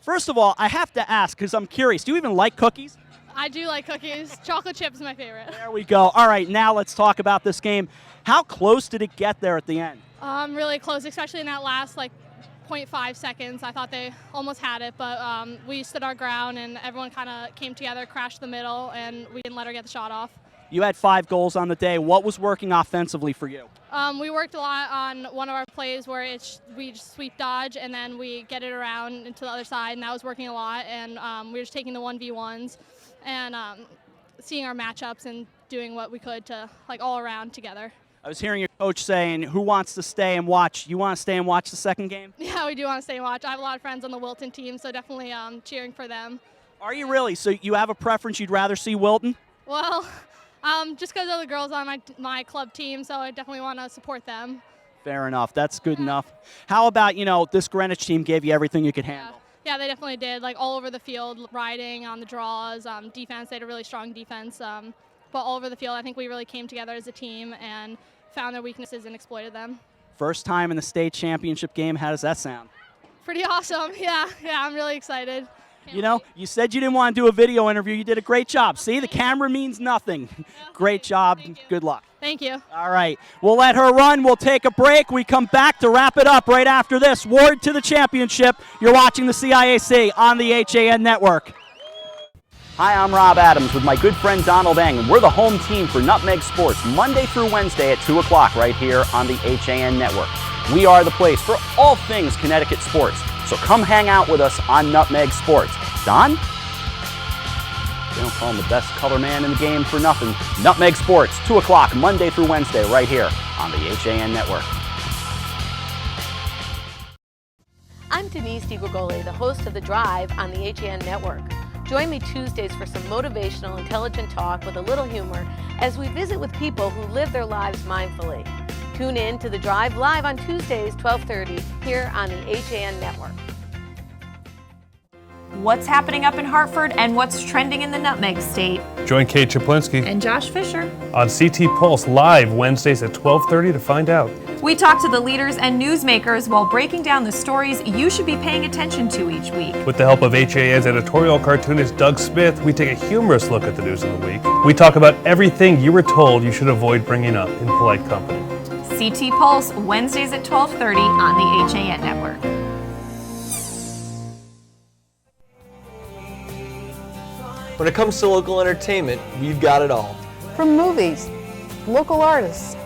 First of all, I have to ask, because I'm curious, do you even like cookies? I do like cookies. Chocolate chip is my favorite. There we go. All right, now let's talk about this game. How close did it get there at the end? Really close, especially in that last 0.5 seconds. I thought they almost had it, but we stood our ground and everyone kind of came together, crashed the middle, and we didn't let her get the shot off. You had 5 goals on the day. What was working offensively for you? We worked a lot on one of our plays where we just sweep dodge and then we get it around into the other side, and that was working a lot. And we were just taking the 1v1s and seeing our matchups and doing what we could to all around together. I was hearing your coach saying, who wants to stay and watch? You want to stay and watch the second game? Yeah, we do want to stay and watch. I have a lot of friends on the Wilton team, so definitely cheering for them. Are you really? So you have a preference? You'd rather see Wilton? Well, just because of the girls on my club team, so I definitely want to support them. Fair enough. That's good enough. How about, this Greenwich team gave you everything you could handle? Yeah, they definitely did. All over the field, riding on the draws, defense. They had a really strong defense. But all over the field, I think we really came together as a team and found their weaknesses and exploited them. First time in the state championship game. How does that sound? Pretty awesome. Yeah, I'm really excited. You said you didn't want to do a video interview. You did a great job. See, the camera means nothing. Great job. Good luck. Thank you. All right. We'll let her run. We'll take a break. We come back to wrap it up right after this. Warde to the championship. You're watching the CIAC on the HAN Network. Hi, I'm Rob Adams with my good friend Donald Eng, and we're the home team for Nutmeg Sports Monday through Wednesday at 2 o'clock right here on the HAN Network. We are the place for all things Connecticut sports, so come hang out with us on Nutmeg Sports. Don? They don't call him the best color man in the game for nothing. Nutmeg Sports, 2 o'clock Monday through Wednesday right here on the HAN Network. I'm Denise DiGregoli, the host of The Drive on the HAN Network. Join me Tuesdays for some motivational, intelligent talk with a little humor as we visit with people who live their lives mindfully. Tune in to The Drive live on Tuesdays, 12:30, here on the HAN Network. What's happening up in Hartford and what's trending in the Nutmeg State? Join Kate Chaplinsky And Josh Fisher on CT Pulse live Wednesdays at 12:30 to find out. We talk to the leaders and newsmakers while breaking down the stories you should be paying attention to each week. With the help of HAN's editorial cartoonist Doug Smith, we take a humorous look at the news of the week. We talk about everything you were told you should avoid bringing up in polite company. CT Pulse, Wednesdays at 12:30 on the HAN Network. When it comes to local entertainment, we've got it all. From movies, local artists,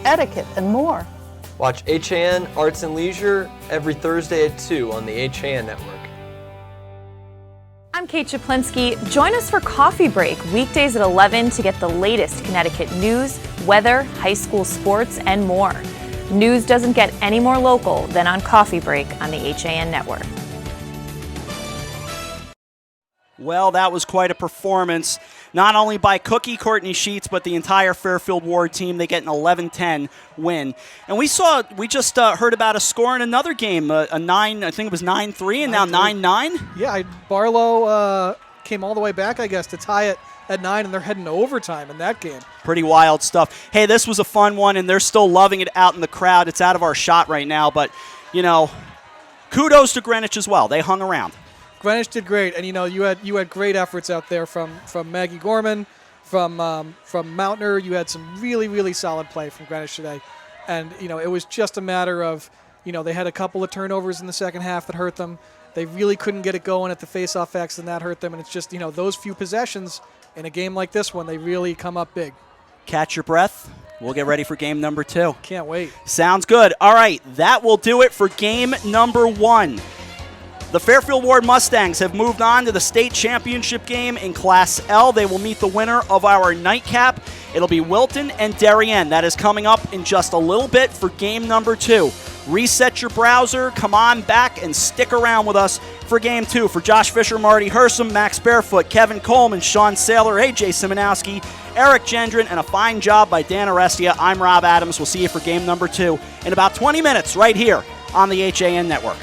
etiquette, and more. Watch HAN Arts and Leisure every Thursday at 2 on the HAN Network. I'm Kate Chaplinsky. Join us for Coffee Break, weekdays at 11 to get the latest Connecticut news, weather, high school sports, and more. News doesn't get any more local than on Coffee Break on the HAN Network. Well, that was quite a performance, not only by Cookie Courtney Sheets, but the entire Fairfield Warde team. They get an 11-10 win. And we just heard about a score in another game, I think it was 9-3, and now 9-9. Yeah, Barlow came all the way back, I guess, to tie it at 9, and they're heading to overtime in that game. Pretty wild stuff. Hey, this was a fun one, and they're still loving it out in the crowd. It's out of our shot right now, but, kudos to Greenwich as well. They hung around. Greenwich did great, and you had great efforts out there from Maggie Gorman, from Mountner. You had some really, really solid play from Greenwich today, and it was just a matter of they had a couple of turnovers in the second half that hurt them. They really couldn't get it going at the face-off X, and that hurt them. And it's just those few possessions in a game like this one, they really come up big. Catch your breath. We'll get ready for game number 2. Can't wait. Sounds good. All right, that will do it for game number 1. The Fairfield Warde Mustangs have moved on to the state championship game in Class L. They will meet the winner of our nightcap. It'll be Wilton and Darien. That is coming up in just a little bit for game number 2. reset your browser, come on back, and stick around with us for Game 2. For Josh Fisher, Marty Hersom, Max Barefoot, Kevin Coleman, Sean Saylor, AJ Simonowski, Eric Gendron, and a fine job by Dan Arestia, I'm Rob Adams. We'll see you for Game number 2 in about 20 minutes right here on the HAN Network.